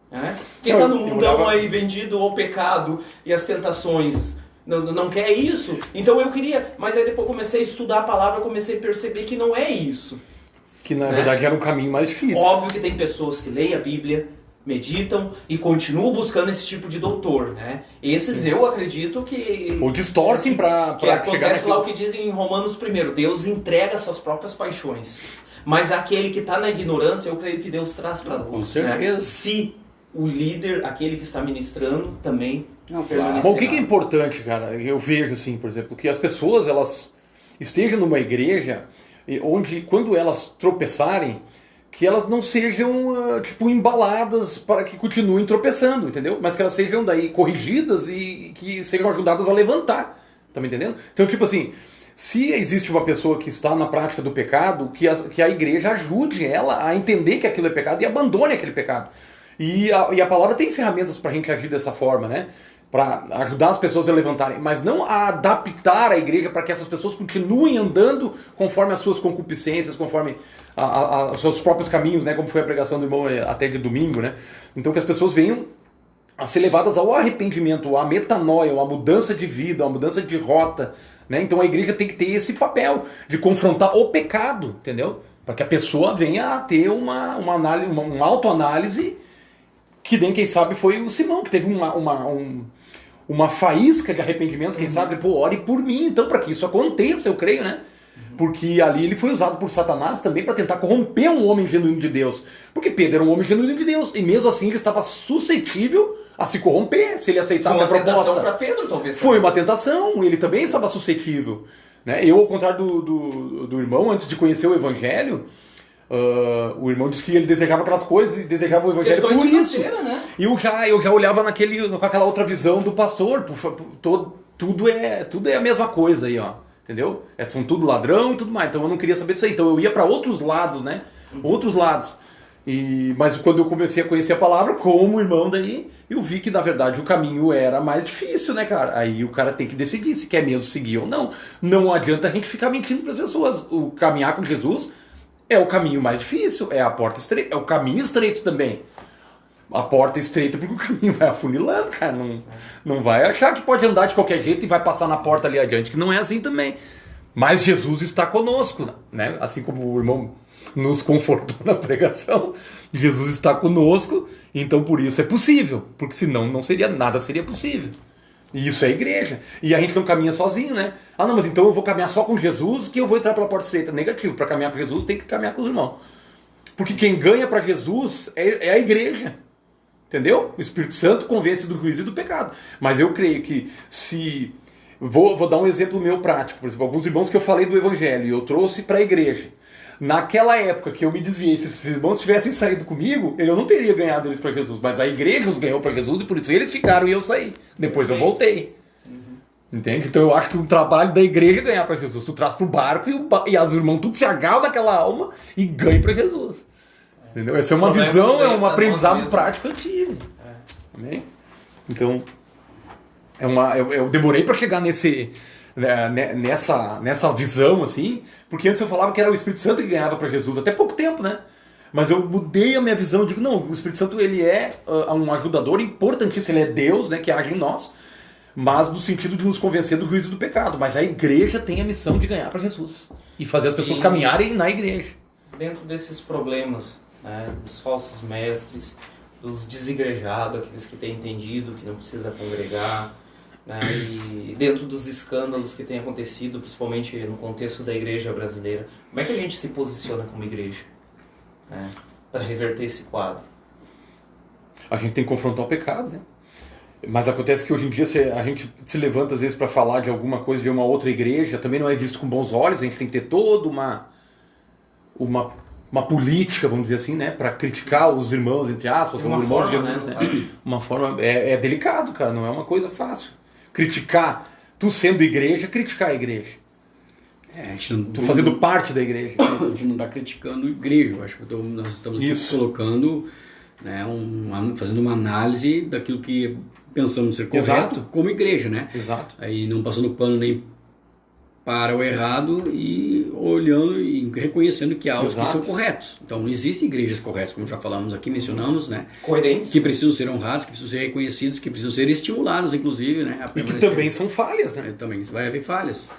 Né? Quem está no mundão aí vendido ao pecado e às tentações não quer isso, então eu queria, mas aí depois comecei a estudar a palavra, comecei a perceber que não é isso. Que na verdade era um caminho mais difícil. Óbvio que tem pessoas que leem a Bíblia, meditam e continuam buscando esse tipo de doutor, né? Esses eu acredito que... Ou distorcem para chegar acontece lá o que diz em Romanos 1, Deus entrega suas próprias paixões. Mas aquele que está na ignorância, eu creio que Deus traz para luz. Com certeza. Né? Se o líder, aquele que está ministrando, também permanecerá. Bom, o que é importante, cara? Eu vejo assim, por exemplo, que as pessoas elas estejam numa igreja onde, quando elas tropeçarem, que elas não sejam, embaladas para que continuem tropeçando, entendeu? Mas que elas sejam daí corrigidas e que sejam ajudadas a levantar, tá me entendendo? Então, tipo assim, se existe uma pessoa que está na prática do pecado, que a igreja ajude ela a entender que aquilo é pecado e abandone aquele pecado. E a palavra tem ferramentas para a gente agir dessa forma, né? Para ajudar as pessoas a levantarem, mas não a adaptar a igreja para que essas pessoas continuem andando conforme as suas concupiscências, conforme os seus próprios caminhos, né? Como foi a pregação do irmão até de domingo, né? Então que as pessoas venham a ser levadas ao arrependimento, à metanoia, à mudança de vida, à mudança de rota, né? Então a igreja tem que ter esse papel de confrontar o pecado, entendeu? Para que a pessoa venha a ter uma autoanálise. Que nem, quem sabe, foi o Simão, que teve uma faísca de arrependimento, quem sabe, ore por mim, então, para que isso aconteça, eu creio, né? Porque ali ele foi usado por Satanás também para tentar corromper um homem genuíno de Deus. Porque Pedro era um homem genuíno de Deus, e mesmo assim ele estava suscetível a se corromper, se ele aceitasse a proposta. Foi uma tentação para Pedro, talvez. Foi uma tentação, ele também estava suscetível. Né? Eu, ao contrário do irmão, antes de conhecer o Evangelho, o irmão disse que ele desejava aquelas coisas e desejava o evangelho por isso. Né? E eu já olhava com aquela outra visão do pastor. Tudo é a mesma coisa aí, ó. Entendeu? São tudo ladrão e tudo mais. Então eu não queria saber disso aí. Então eu ia para outros lados, né? Outros lados. Mas quando eu comecei a conhecer a palavra, como irmão daí, eu vi que na verdade o caminho era mais difícil, né, cara? Aí o cara tem que decidir se quer mesmo seguir ou não. Não adianta a gente ficar mentindo para as pessoas. O caminhar com Jesus é o caminho mais difícil, é a porta estreita, é o caminho estreito também. A porta estreita porque o caminho vai afunilando, cara. Não vai achar que pode andar de qualquer jeito e vai passar na porta ali adiante, que não é assim também. Mas Jesus está conosco, né? Assim como o irmão nos confortou na pregação, Jesus está conosco, então por isso é possível, porque senão nada seria possível. E isso é igreja. E a gente não caminha sozinho, né? Não, mas então eu vou caminhar só com Jesus que eu vou entrar pela porta estreita. Negativo. Para caminhar com Jesus tem que caminhar com os irmãos. Porque quem ganha para Jesus é a igreja. Entendeu? O Espírito Santo convence do juízo e do pecado. Mas eu creio que se... Vou dar um exemplo meu prático. Por exemplo, alguns irmãos que eu falei do Evangelho e eu trouxe para a igreja. Naquela época que eu me desviei, se esses irmãos tivessem saído comigo, eu não teria ganhado eles para Jesus. Mas a igreja os ganhou para Jesus e por isso eles ficaram e eu saí. Depois eu voltei. Entende? Então eu acho que o trabalho da igreja é ganhar para Jesus. Tu traz pro barco e os irmãos tudo se agarram naquela alma e ganham para Jesus. Entendeu? Essa é uma visão, é um aprendizado prático que eu tive. Amém? Então, eu demorei para chegar nessa visão, assim, porque antes eu falava que era o Espírito Santo que ganhava para Jesus, até pouco tempo, né? Mas eu mudei a minha visão, eu digo, não, o Espírito Santo ele é um ajudador importantíssimo, ele é Deus, né, que age em nós, mas no sentido de nos convencer do juízo do pecado. Mas a igreja tem a missão de ganhar para Jesus e fazer as pessoas caminharem na igreja. Dentro desses problemas, né, dos falsos mestres, dos desigrejados, aqueles que têm entendido que não precisa congregar, né, e dentro dos escândalos que têm acontecido, principalmente no contexto da igreja brasileira, como é que a gente se posiciona como igreja, né, para reverter esse quadro? A gente tem que confrontar o pecado, né? Mas acontece que hoje em dia a gente se levanta às vezes para falar de alguma coisa de uma outra igreja, também não é visto com bons olhos, a gente tem que ter toda uma política, vamos dizer assim, né, para criticar os irmãos, entre aspas, uma irmãos forma, de alguns, né? Uma forma, é delicado, cara, não é uma coisa fácil. Criticar, tu sendo igreja, criticar a igreja. Tu fazendo parte da igreja. A gente não está criticando a igreja, eu acho que nós estamos aqui colocando, né, fazendo uma análise daquilo que pensamos ser correto como igreja, né? Exato. Aí não passando pano nem para o errado e olhando e reconhecendo que há os que são corretos. Então existem igrejas corretas, como já falamos aqui, mencionamos, né? Coerentes. Que precisam ser honrados, que precisam ser reconhecidos, que precisam ser estimulados, inclusive, né? E que também são falhas, né? Também vai haver falhas.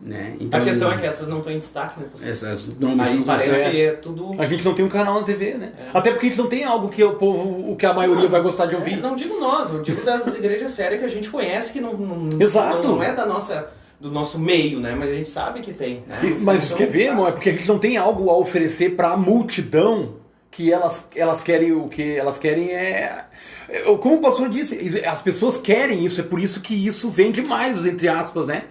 Né? Então, a questão é que essas não estão em destaque, né? Essas normalmente aí não parece que é tudo... A gente não tem um canal na TV, né? Até porque a gente não tem algo que o povo, o que a maioria vai gostar de ouvir. Não digo nós, eu digo das igrejas sérias que a gente conhece, que não é do nosso meio, né? Mas a gente sabe que tem. Né? Mas você quer ver, irmão? É porque a gente não tem algo a oferecer para a multidão que elas querem, o que elas querem como o pastor disse, as pessoas querem isso, é por isso que isso vende mais, entre aspas, né?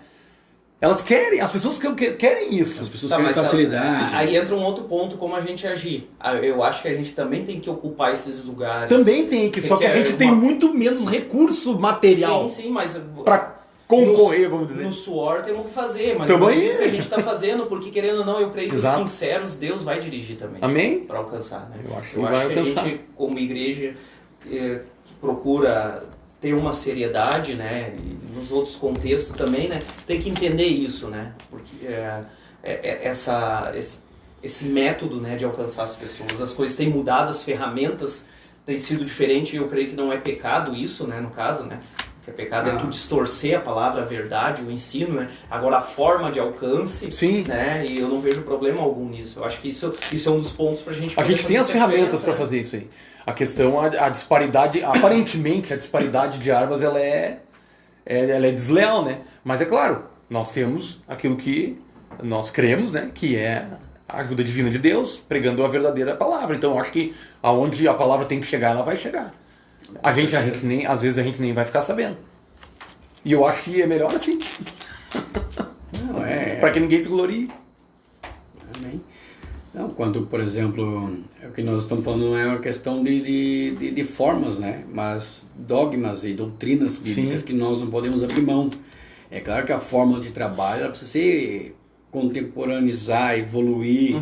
Elas querem, as pessoas querem isso. As pessoas querem facilidade. Aí entra um outro ponto, como a gente agir. Eu acho que a gente também tem que ocupar esses lugares. Também tem, só que a gente tem muito menos recurso material. Sim, mas... Pra concorrer, vamos dizer. No suor temos que fazer, mas também não é isso que a gente está fazendo, porque querendo ou não, eu creio que os sinceros Deus vai dirigir também. Amém? Para alcançar. Né? Eu acho que a gente, como igreja, que procura ter uma seriedade, né, e nos outros contextos também, né, tem que entender isso, né, porque esse método, né, de alcançar as pessoas, as coisas têm mudado, as ferramentas têm sido diferentes, e eu creio que não é pecado isso, né, no caso, né, que pecado é tu distorcer a palavra, a verdade, o ensino, né, agora a forma de alcance, né, e eu não vejo problema algum nisso, eu acho que isso é um dos pontos pra gente... A gente tem as ferramentas para fazer isso aí. A questão, a disparidade, aparentemente a disparidade de armas, ela é desleal, né? Mas é claro, nós temos aquilo que nós cremos, né? Que é a ajuda divina de Deus, pregando a verdadeira palavra. Então eu acho que aonde a palavra tem que chegar, ela vai chegar. Às vezes a gente nem vai ficar sabendo. E eu acho que é melhor assim. Para que ninguém se glorie. Amém. Não, quando, por exemplo, o que nós estamos falando não é uma questão de formas, né? Mas dogmas e doutrinas bíblicas que nós não podemos abrir mão. É claro que a forma de trabalho ela precisa ser contemporaneizar, evoluir,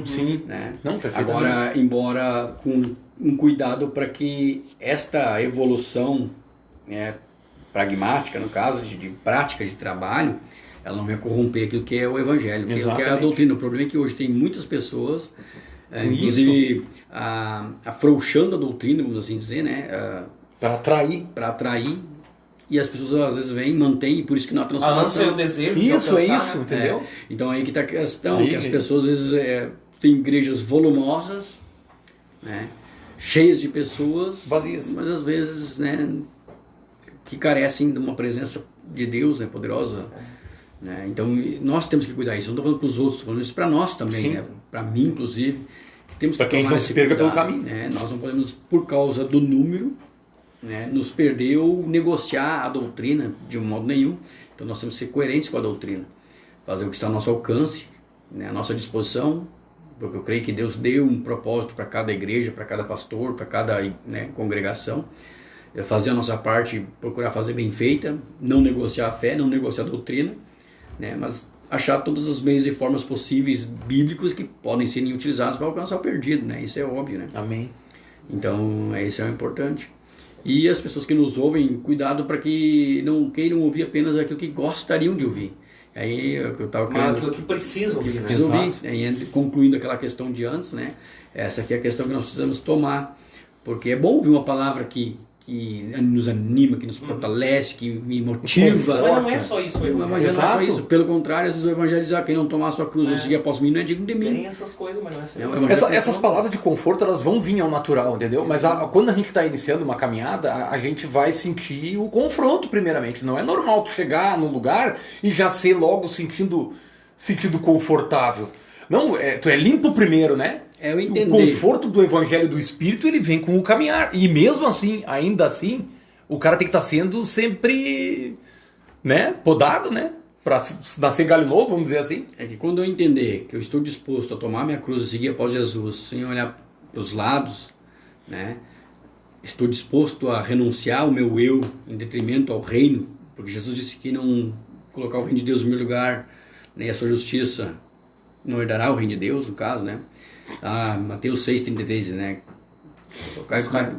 né? Não, agora, embora com um cuidado para que esta evolução pragmática, no caso, de prática de trabalho, ela não vai corromper aquilo que é o evangelho, que é a doutrina. O problema é que hoje tem muitas pessoas, inclusive afrouxando a doutrina, vamos assim dizer, né? Para atrair. E as pessoas às vezes vêm, mantêm, e por isso que não há transformação. O desejo isso, de alcançar, é isso, entendeu? Então aí que está a questão, que as pessoas às vezes têm igrejas volumosas, né? Cheias de pessoas, vazias, mas às vezes, né, que carecem de uma presença de Deus, né, poderosa. Né? Então nós temos que cuidar disso. Não estou falando para os outros, estou falando isso para nós também, né? Para mim inclusive. Temos que para que a gente não se perca pelo caminho. Né? Nós não podemos, por causa do número, né, nos perder ou negociar a doutrina de um modo nenhum. Então nós temos que ser coerentes com a doutrina, fazer o que está ao nosso alcance, né, à nossa disposição, porque eu creio que Deus deu um propósito para cada igreja, para cada pastor, para cada, né, congregação. Fazer a nossa parte, procurar fazer bem feita, não negociar a fé, não negociar a doutrina, né, mas achar todos os meios e formas possíveis bíblicos que podem ser utilizados para alcançar o perdido, né? Isso é óbvio, né? Amém. Então, isso é o importante. E as pessoas que nos ouvem, cuidado para que não queiram ouvir apenas aquilo que gostariam de ouvir. Aí eu estava querendo... aquilo que precisam ouvir, né? Aí, concluindo aquela questão de antes, né? Essa aqui é a questão que nós precisamos tomar, porque é bom ouvir uma palavra que nos anima, que nos fortalece, que me motiva. Mas não é só isso, O evangelho não é só isso. Pelo contrário, às vezes o evangelho diz, quem não tomar a sua cruz não seguir após mim não é digno de mim. Tem essas coisas, mas não é só isso. Essas palavras de conforto, elas vão vir ao natural, entendeu? Mas quando a gente está iniciando uma caminhada, a gente vai sentir o confronto primeiramente. Não é normal tu chegar num lugar e já ser logo sentindo confortável. Não, tu é limpo primeiro, né? Eu entender. O conforto do evangelho do Espírito, ele vem com o caminhar. E mesmo assim, ainda assim, o cara tem que estar sendo sempre, né, podado, né? Para nascer galho novo, vamos dizer assim. É que quando eu entender que eu estou disposto a tomar minha cruz e seguir após Jesus, sem olhar para os lados, né? Estou disposto a renunciar ao meu eu em detrimento ao reino, porque Jesus disse que não colocar o reino de Deus no primeiro lugar, nem a sua justiça não herdará o reino de Deus, no caso, né? Mateus 6,33, né?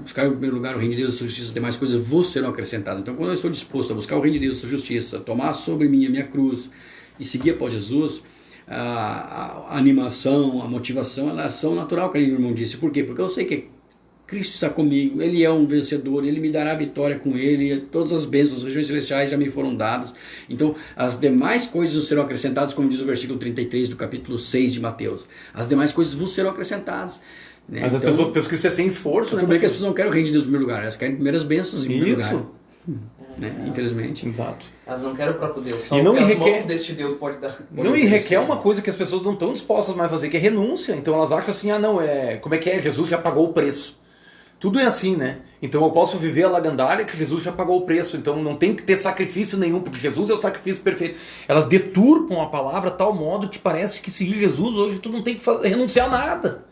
Buscar em primeiro lugar o reino de Deus e a sua justiça, as demais coisas vos serão acrescentadas. Então, quando eu estou disposto a buscar o reino de Deus e a sua justiça, tomar sobre mim a minha cruz e seguir após Jesus, a animação, a motivação, elas são natural, como o irmão disse. Por quê? Porque eu sei que Cristo está comigo, Ele é um vencedor, Ele me dará vitória com Ele, todas as bênçãos, as regiões celestiais já me foram dadas. Então, as demais coisas vos serão acrescentadas, como diz o versículo 33 do capítulo 6 de Mateus. As demais coisas vos serão acrescentadas. Né? Mas as pessoas pensam que isso é sem esforço, né? Porque as pessoas não querem o reino de Deus em primeiro lugar, elas querem primeiras bênçãos em primeiro lugar. Né? Infelizmente. Exato. Elas não querem o próprio Deus, só e não as requer... mãos deste Deus pode dar. Não, e requer uma coisa que as pessoas não estão dispostas mais a fazer, que é renúncia. Então elas acham assim, como é que é? Jesus já pagou o preço. Tudo é assim, né? Então eu posso viver a lagandária que Jesus já pagou o preço. Então não tem que ter sacrifício nenhum, porque Jesus é o sacrifício perfeito. Elas deturpam a palavra a tal modo que parece que seguir Jesus hoje tu não tem que renunciar a nada.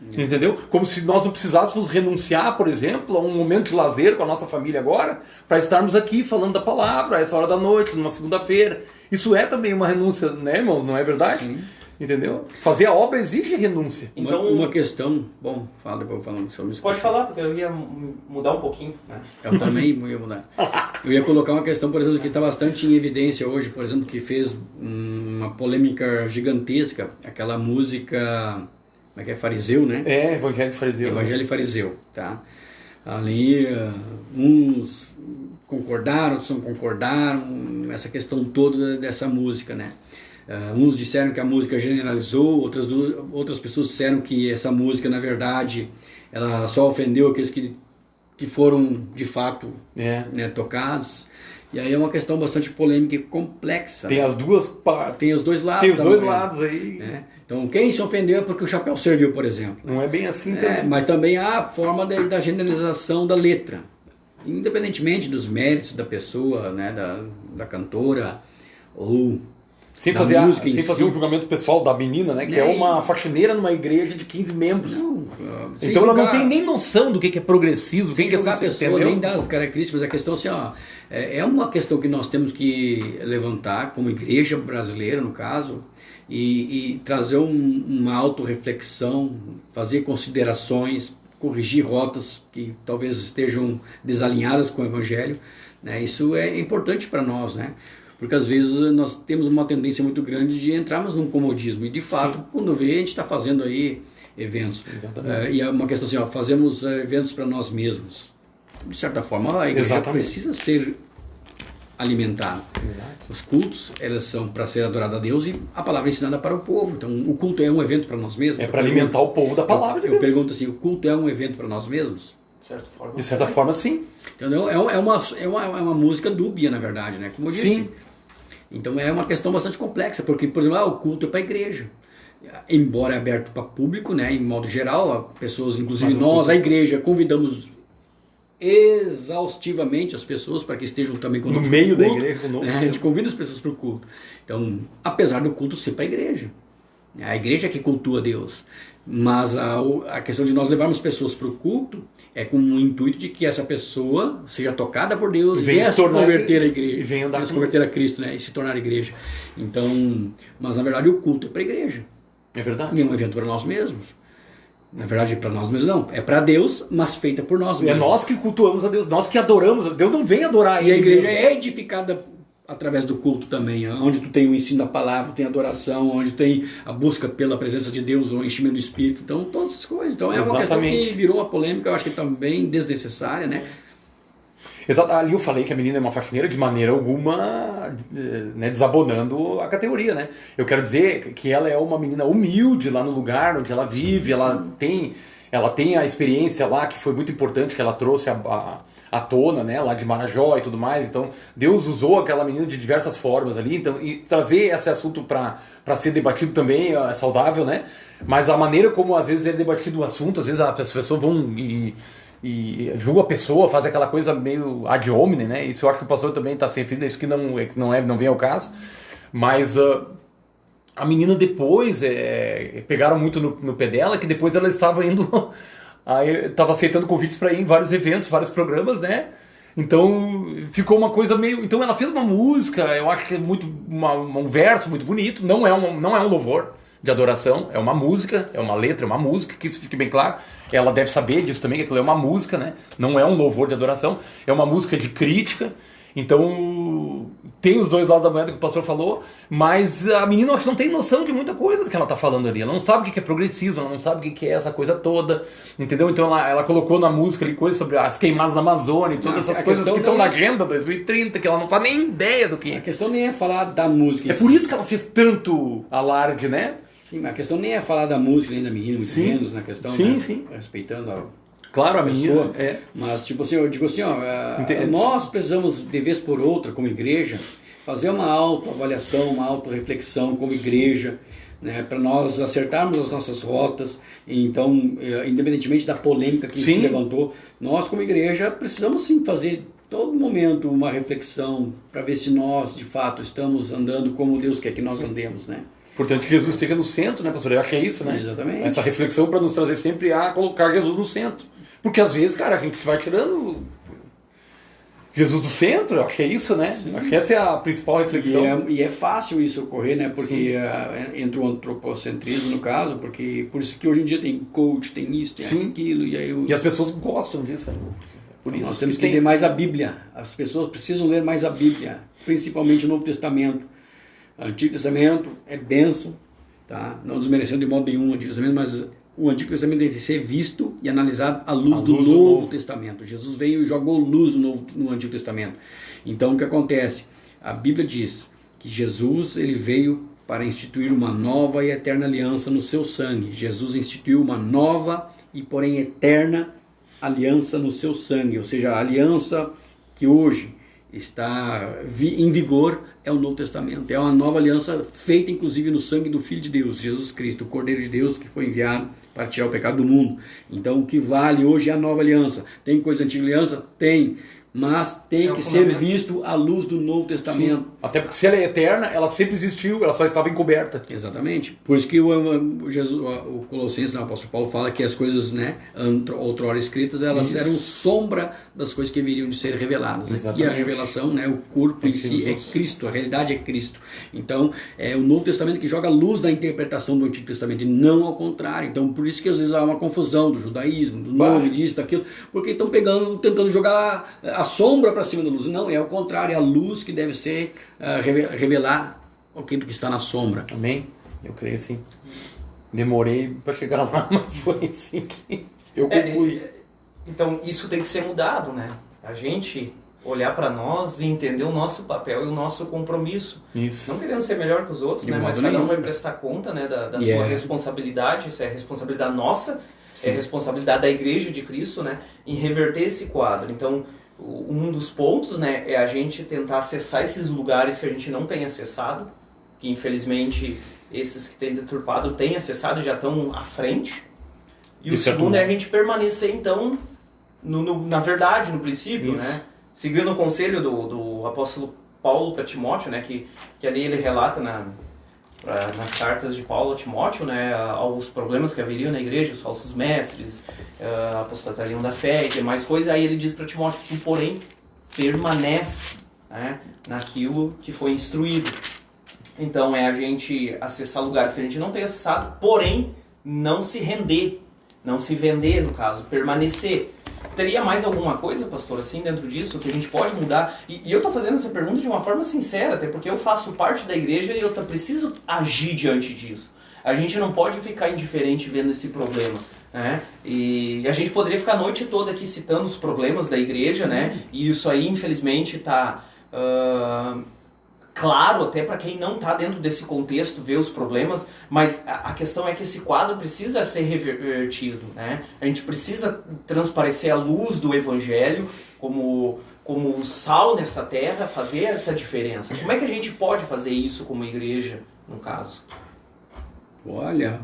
Entendeu? Como se nós não precisássemos renunciar, por exemplo, a um momento de lazer com a nossa família agora, para estarmos aqui falando da palavra a essa hora da noite, numa segunda-feira. Isso é também uma renúncia, né, irmãos? Não é verdade? Sim. Entendeu? Fazer a obra exige renúncia. Então, uma questão... Bom, fala depois eu falo sobre isso. Pode falar, porque eu ia mudar um pouquinho, né? Eu também ia mudar. Eu ia colocar uma questão, por exemplo, que está bastante em evidência hoje, por exemplo, que fez uma polêmica gigantesca, aquela música... Como é que é? Fariseu, né? Evangelho de Fariseu. Evangelho de Fariseu, tá? Ali, uns concordaram, outros não concordaram, essa questão toda dessa música, né? Uns disseram que a música generalizou, outras pessoas disseram que essa música, na verdade, ela só ofendeu aqueles que foram, de fato, né, tocados. E aí é uma questão bastante polêmica e complexa. Tem as duas partes. Tem os dois lados. Tem os dois lados aí. Né? Então, quem se ofendeu é porque o chapéu serviu, por exemplo. Não é bem assim também. Mas também há a forma da generalização da letra. Independentemente dos méritos da pessoa, né, da cantora, ou sem da fazer, música sem fazer um julgamento pessoal da menina, né? Que é uma faxineira numa igreja de 15 membros. Então ela não tem nem noção do que é progressismo, sem que é julgar a pessoa, nem das características. A questão assim, é uma questão que nós temos que levantar como igreja brasileira, no caso, e trazer uma autorreflexão, fazer considerações, corrigir rotas que talvez estejam desalinhadas com o Evangelho. Né? Isso é importante para nós, né? Porque às vezes nós temos uma tendência muito grande de entrarmos num comodismo. E de fato, quando vê, a gente está fazendo aí eventos. E é uma questão assim, fazemos eventos para nós mesmos. De certa forma, a igreja precisa ser alimentada. Os cultos, elas são para ser adorada a Deus e a palavra é ensinada para o povo. Então, o culto é um evento para nós mesmos. É para alimentar o povo da palavra de Deus. Eu pergunto assim, o culto é um evento para nós mesmos? De certa forma, sim. Então, é uma música dúbia, na verdade, né? Como eu disse. Sim. Então é uma questão bastante complexa, porque, por exemplo, o culto é para a igreja. Embora é aberto para público, né, em modo geral, pessoas, inclusive nós, a igreja, convidamos exaustivamente as pessoas para que estejam também conosco. No meio da igreja conosco. A gente convida as pessoas para o culto. Então, apesar do culto ser para a igreja. A igreja que cultua Deus. Mas a questão de nós levarmos pessoas para o culto é com o intuito de que essa pessoa seja tocada por Deus e venha se converter à igreja. E venha se converter a Cristo, né? E se tornar igreja. Então, mas na verdade o culto é para a igreja. É verdade. E é um evento para nós mesmos. Na verdade, para nós mesmos não. É para Deus, mas feita por nós mesmos. É nós que cultuamos a Deus, nós que adoramos a Deus. Deus não vem adorar e a igreja é edificada através do culto também, onde tu tem o ensino da palavra, tem a adoração, onde tem a busca pela presença de Deus, o enchimento do Espírito, então todas essas coisas. Então é uma questão que virou uma polêmica, eu acho que também desnecessária, né? Exato. Ali eu falei que a menina é uma faxineira de maneira alguma, né, desabonando a categoria, né? Eu quero dizer que ela é uma menina humilde lá no lugar onde ela vive, ela tem a experiência lá que foi muito importante, que ela trouxe à tona, né, lá de Marajó e tudo mais. Então Deus usou aquela menina de diversas formas ali, então, e trazer esse assunto para ser debatido também é saudável, né? Mas a maneira como às vezes é debatido o assunto, às vezes as pessoas vão e julga a pessoa, faz aquela coisa meio ad hominem, né? Isso eu acho que o pastor também está se referindo a isso, que não vem ao caso. Mas a menina depois, pegaram muito no pé dela, que depois ela estava indo, estava aceitando convites para ir em vários eventos, vários programas, né? Então ficou uma coisa meio... Então ela fez uma música, eu acho que é um verso muito bonito, não é um louvor de adoração, é uma música, é uma letra, é uma música, que isso fique bem claro. Ela deve saber disso também, que aquilo é uma música, né? Não é um louvor de adoração, é uma música de crítica. Então tem os dois lados da moeda que o pastor falou, mas a menina acho que não tem noção de muita coisa do que ela está falando ali. Ela não sabe o que é progressismo, ela não sabe o que é essa coisa toda, entendeu? Então ela colocou na música ali coisas sobre as queimadas na Amazônia e todas essas coisas que estão na agenda 2030, que ela não faz nem ideia do que é. A questão nem é falar da música. É por isso que ela fez tanto alarde, né? Sim, mas a questão nem é falar da música nem da menina, muito menos na questão, né? Respeitando a pessoa. Mas, tipo assim, eu digo assim, nós precisamos, de vez por outra, como igreja, fazer uma autoavaliação, uma autorreflexão como igreja, né, para nós acertarmos as nossas rotas. Então, independentemente da polêmica que se levantou, nós como igreja precisamos sim fazer todo momento uma reflexão para ver se nós, de fato, estamos andando como Deus quer que nós andemos, né? Portanto, que Jesus esteja no centro, né, pastor? Eu acho que é isso, né? Exatamente. Essa reflexão para nos trazer sempre a colocar Jesus no centro. Porque às vezes, cara, a gente vai tirando Jesus do centro, eu acho que é isso, né? Sim. Acho que essa é a principal reflexão. E é fácil isso ocorrer, né? Porque entra o antropocentrismo no caso, porque por isso que hoje em dia tem coach, tem isso, tem aquilo. E as pessoas gostam disso, né? Por isso nós temos que ler mais a Bíblia. As pessoas precisam ler mais a Bíblia, principalmente o Novo Testamento. O Antigo Testamento é bênção, tá? Não desmerecendo de modo nenhum o Antigo Testamento, mas o Antigo Testamento deve ser visto e analisado à luz do Novo Testamento. Jesus veio e jogou luz no Antigo Testamento. Então, o que acontece? A Bíblia diz que Jesus ele veio para instituir uma nova e eterna aliança no seu sangue. Jesus instituiu uma nova e, porém, eterna aliança no seu sangue. Ou seja, a aliança que hoje está em vigor é o Novo Testamento, é uma nova aliança feita inclusive no sangue do Filho de Deus, Jesus Cristo, o Cordeiro de Deus que foi enviado para tirar o pecado do mundo. Então o que vale hoje é a nova aliança. Tem coisa da antiga aliança? Tem, mas tem que ser visto à luz do Novo Testamento. Sim. Até porque se ela é eterna, ela sempre existiu, ela só estava encoberta. Exatamente. Por isso que o Colossenses, o apóstolo Paulo fala que as coisas, né, outrora escritas, elas eram sombra das coisas que viriam de ser reveladas. Exatamente. E a revelação, né, o corpo em si é Cristo, a realidade é Cristo. Então, é o Novo Testamento que joga luz da interpretação do Antigo Testamento e não ao contrário. Então, por isso que às vezes há uma confusão do judaísmo, do novo, disso, daquilo, porque estão tentando jogar a sombra para cima da luz. Não, é ao contrário, é a luz que deve ser revelar aquilo que está na sombra. Amém? Eu creio assim. Demorei para chegar lá, mas foi assim que eu concluí. Então, isso tem que ser mudado, né? A gente olhar para nós e entender o nosso papel e o nosso compromisso. Isso. Não querendo ser melhor que os outros, né? Mas cada um vai prestar conta, né, da sua responsabilidade. Isso é responsabilidade nossa, é responsabilidade da Igreja de Cristo, né? Em reverter esse quadro. Então, um dos pontos, né, é a gente tentar acessar esses lugares que a gente não tem acessado, que infelizmente esses que têm deturpado têm acessado e já estão à frente. E o segundo é a gente permanecer, então, na verdade, no princípio, né? Seguindo o conselho do apóstolo Paulo para Timóteo, né? Que ali ele relata nas cartas de Paulo a Timóteo, né? Os problemas que haveriam na igreja, os falsos mestres, apostatariam da fé e demais coisas. Aí ele diz para Timóteo que, porém, permanece, né, naquilo que foi instruído. Então, é a gente acessar lugares que a gente não tem acessado, porém, não se render, não se vender, no caso, permanecer. Teria mais alguma coisa, pastor, assim, dentro disso, que a gente pode mudar? E eu tô fazendo essa pergunta de uma forma sincera, até porque eu faço parte da igreja e eu preciso agir diante disso. A gente não pode ficar indiferente vendo esse problema, né? E a gente poderia ficar a noite toda aqui citando os problemas da igreja, né? E isso aí, infelizmente, tá claro até para quem não está dentro desse contexto ver os problemas, mas a questão é que esse quadro precisa ser revertido, né? A gente precisa transparecer a luz do Evangelho como o sal nessa terra, fazer essa diferença. Como é que a gente pode fazer isso como igreja, no caso? Olha,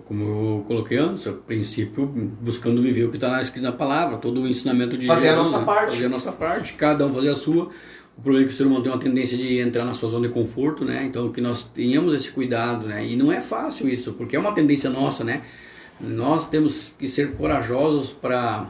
como eu coloquei antes, a princípio buscando viver o que está escrito na palavra, todo o ensinamento de fazer Jesus, a nossa parte. Fazer a nossa parte, cada um fazer a sua. O problema é que o ser humano tem uma tendência de entrar na sua zona de conforto, né? Então que nós tenhamos esse cuidado, né? E não é fácil isso, porque é uma tendência nossa, né? Nós temos que ser corajosos para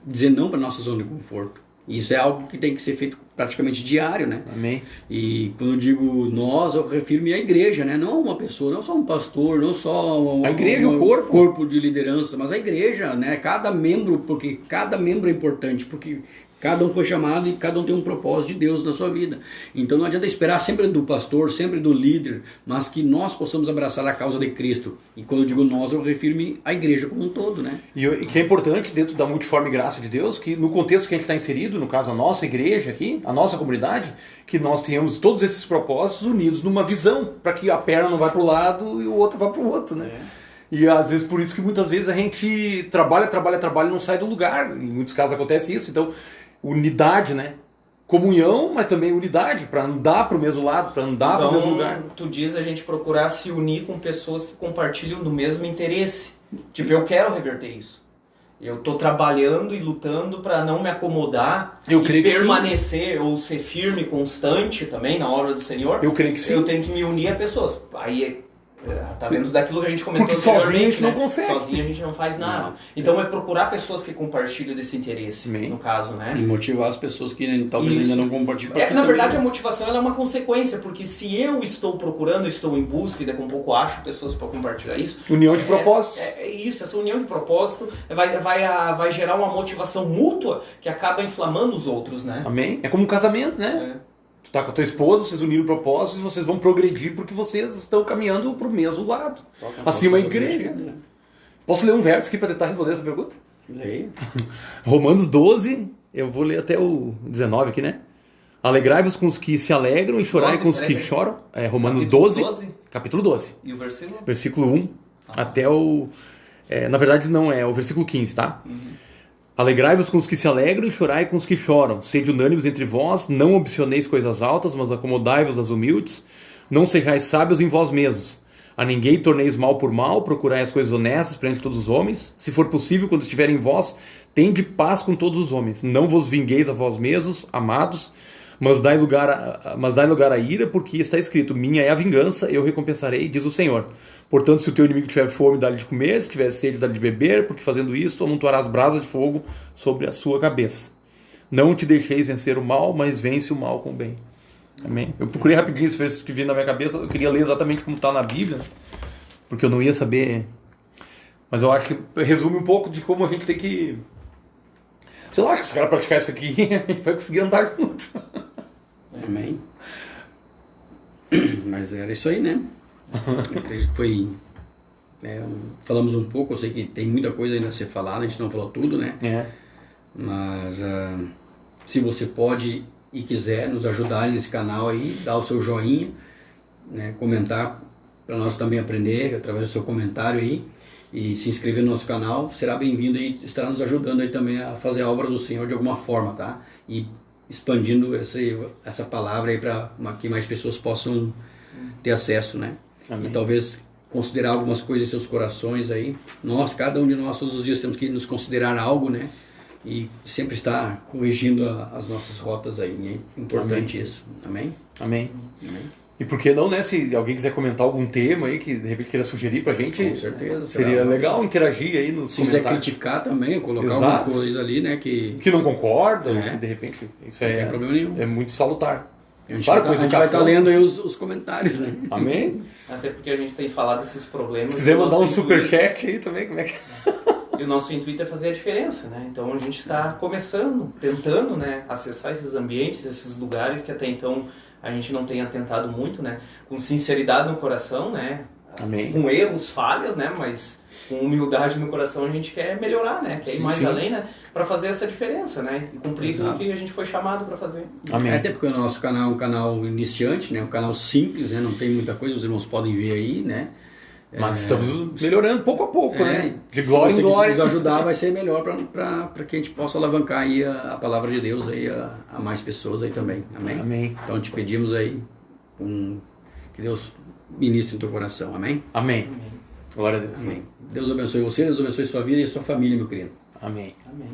dizer não para nossa zona de conforto. E isso é algo que tem que ser feito praticamente diário, né? Amém. E quando eu digo nós, eu refiro-me à igreja, né? Não uma pessoa, não só um pastor, não só a igreja, o corpo de liderança, mas a igreja, né? Cada membro, porque cada membro é importante, porque cada um foi chamado e cada um tem um propósito de Deus na sua vida. Então não adianta esperar sempre do pastor, sempre do líder, mas que nós possamos abraçar a causa de Cristo. E quando eu digo nós, eu refiro-me à igreja como um todo, né? E que é importante dentro da multiforme graça de Deus, que no contexto que a gente está inserido, no caso a nossa igreja aqui, a nossa comunidade, que nós tenhamos todos esses propósitos unidos numa visão, para que a perna não vá para o lado e o outro vá para o outro, né? E às vezes por isso que muitas vezes a gente trabalha e não sai do lugar. Em muitos casos acontece isso. Então, unidade, né? Comunhão, mas também unidade, para andar para o mesmo lado, para andar para o mesmo lugar. Tu diz a gente procurar se unir com pessoas que compartilham do mesmo interesse. Tipo, eu quero reverter isso. Eu estou trabalhando e lutando para não me acomodar e permanecer ou ser firme, constante também na obra do Senhor. Eu creio que sim. Eu tenho que me unir a pessoas. Aí tá dentro daquilo que a gente comentou porque sozinho a gente não consegue. Sozinho a gente não faz nada. Então é procurar pessoas que compartilham desse interesse, no caso, né? E motivar as pessoas que talvez ainda não compartilham. Na verdade, a motivação ela é uma consequência, porque se eu estou procurando, estou em busca, e daqui a um pouco acho pessoas para compartilhar isso. União de propósitos. Isso, essa união de propósito vai gerar uma motivação mútua que acaba inflamando os outros, né? Amém? É como um casamento, né? Tu tá com a tua esposa, vocês uniram propósitos e vocês vão progredir porque vocês estão caminhando pro mesmo lado. Assim uma igreja. Posso ler um verso aqui para tentar responder essa pergunta? Leia. Romanos 12, eu vou ler até o 19 aqui, né? Alegrai-vos com os que se alegram e chorai com os que choram. Romanos 12, capítulo 12. E o versículo? Versículo 1 até o... na verdade não é o versículo 15, tá? Alegrai-vos com os que se alegram e chorai com os que choram. Sede unânimes entre vós, não ambicioneis coisas altas, mas acomodai-vos às humildes. Não sejais sábios em vós mesmos. A ninguém torneis mal por mal, procurai as coisas honestas perante todos os homens. Se for possível, quando estiver em vós, tende paz com todos os homens. Não vos vingueis a vós mesmos, amados, mas dai lugar à ira, porque está escrito, minha é a vingança, eu recompensarei, diz o Senhor. Portanto, se o teu inimigo tiver fome, dá-lhe de comer, se tiver sede, dá-lhe de beber, porque fazendo isto, amontoarás brasas de fogo sobre a sua cabeça. Não te deixeis vencer o mal, mas vence o mal com o bem. Amém? Eu procurei rapidinho esse verso que veio na minha cabeça, eu queria ler exatamente como está na Bíblia, porque eu não ia saber, mas eu acho que resume um pouco de como a gente tem que... Sei lá, acho que se o cara praticar isso aqui, a gente vai conseguir andar junto. Amém. Mas era isso aí, né? Eu acredito que foi... falamos um pouco, eu sei que tem muita coisa ainda a ser falada, a gente não falou tudo, né? Mas se você pode e quiser nos ajudar nesse canal aí, dá o seu joinha, né? Comentar para nós também aprender através do seu comentário aí, e se inscrever no nosso canal, será bem-vindo e estará nos ajudando aí também a fazer a obra do Senhor de alguma forma, tá? E expandindo essa palavra aí para que mais pessoas possam ter acesso, né? Amém. E talvez considerar algumas coisas em seus corações aí. Cada um de nós todos os dias temos que nos considerar algo, né? E sempre estar corrigindo as nossas rotas aí. É importante. Amém. Isso. Amém? Amém? Amém. E por que não, né? Se alguém quiser comentar algum tema aí que de repente queira sugerir pra gente, com certeza, seria legal interagir aí nos comentários. Se quiser criticar também, colocar alguma coisa ali, né? Que não concorda, que de repente isso não tem problema nenhum. É muito salutar. A gente vai estar lendo aí os comentários, né? Amém? Até porque a gente tem falado desses problemas. Se quiser mandar um superchat aí também, como é que... E o nosso intuito é fazer a diferença, né? Então a gente está começando, tentando, né, acessar esses ambientes, esses lugares que até então a gente não tenha tentado muito, né? Com sinceridade no coração, né? Amém. Com erros, falhas, né? Mas com humildade no coração a gente quer melhorar, né? Quer ir mais além, né? Para fazer essa diferença, né? E cumprir aquilo que a gente foi chamado para fazer. Amém. Até porque o nosso canal é um canal iniciante, né? Um canal simples, né? Não tem muita coisa, os irmãos podem ver aí, né? Mas estamos melhorando pouco a pouco, né? De Se glória você em glória. nos ajudar, vai ser melhor para que a gente possa alavancar aí a palavra de Deus aí a mais pessoas aí também. Amém? Amém. Então te pedimos aí que Deus ministre no teu coração. Amém? Amém. Glória a Deus. Amém. Deus abençoe você, Deus abençoe sua vida e sua família, meu querido. Amém. Amém.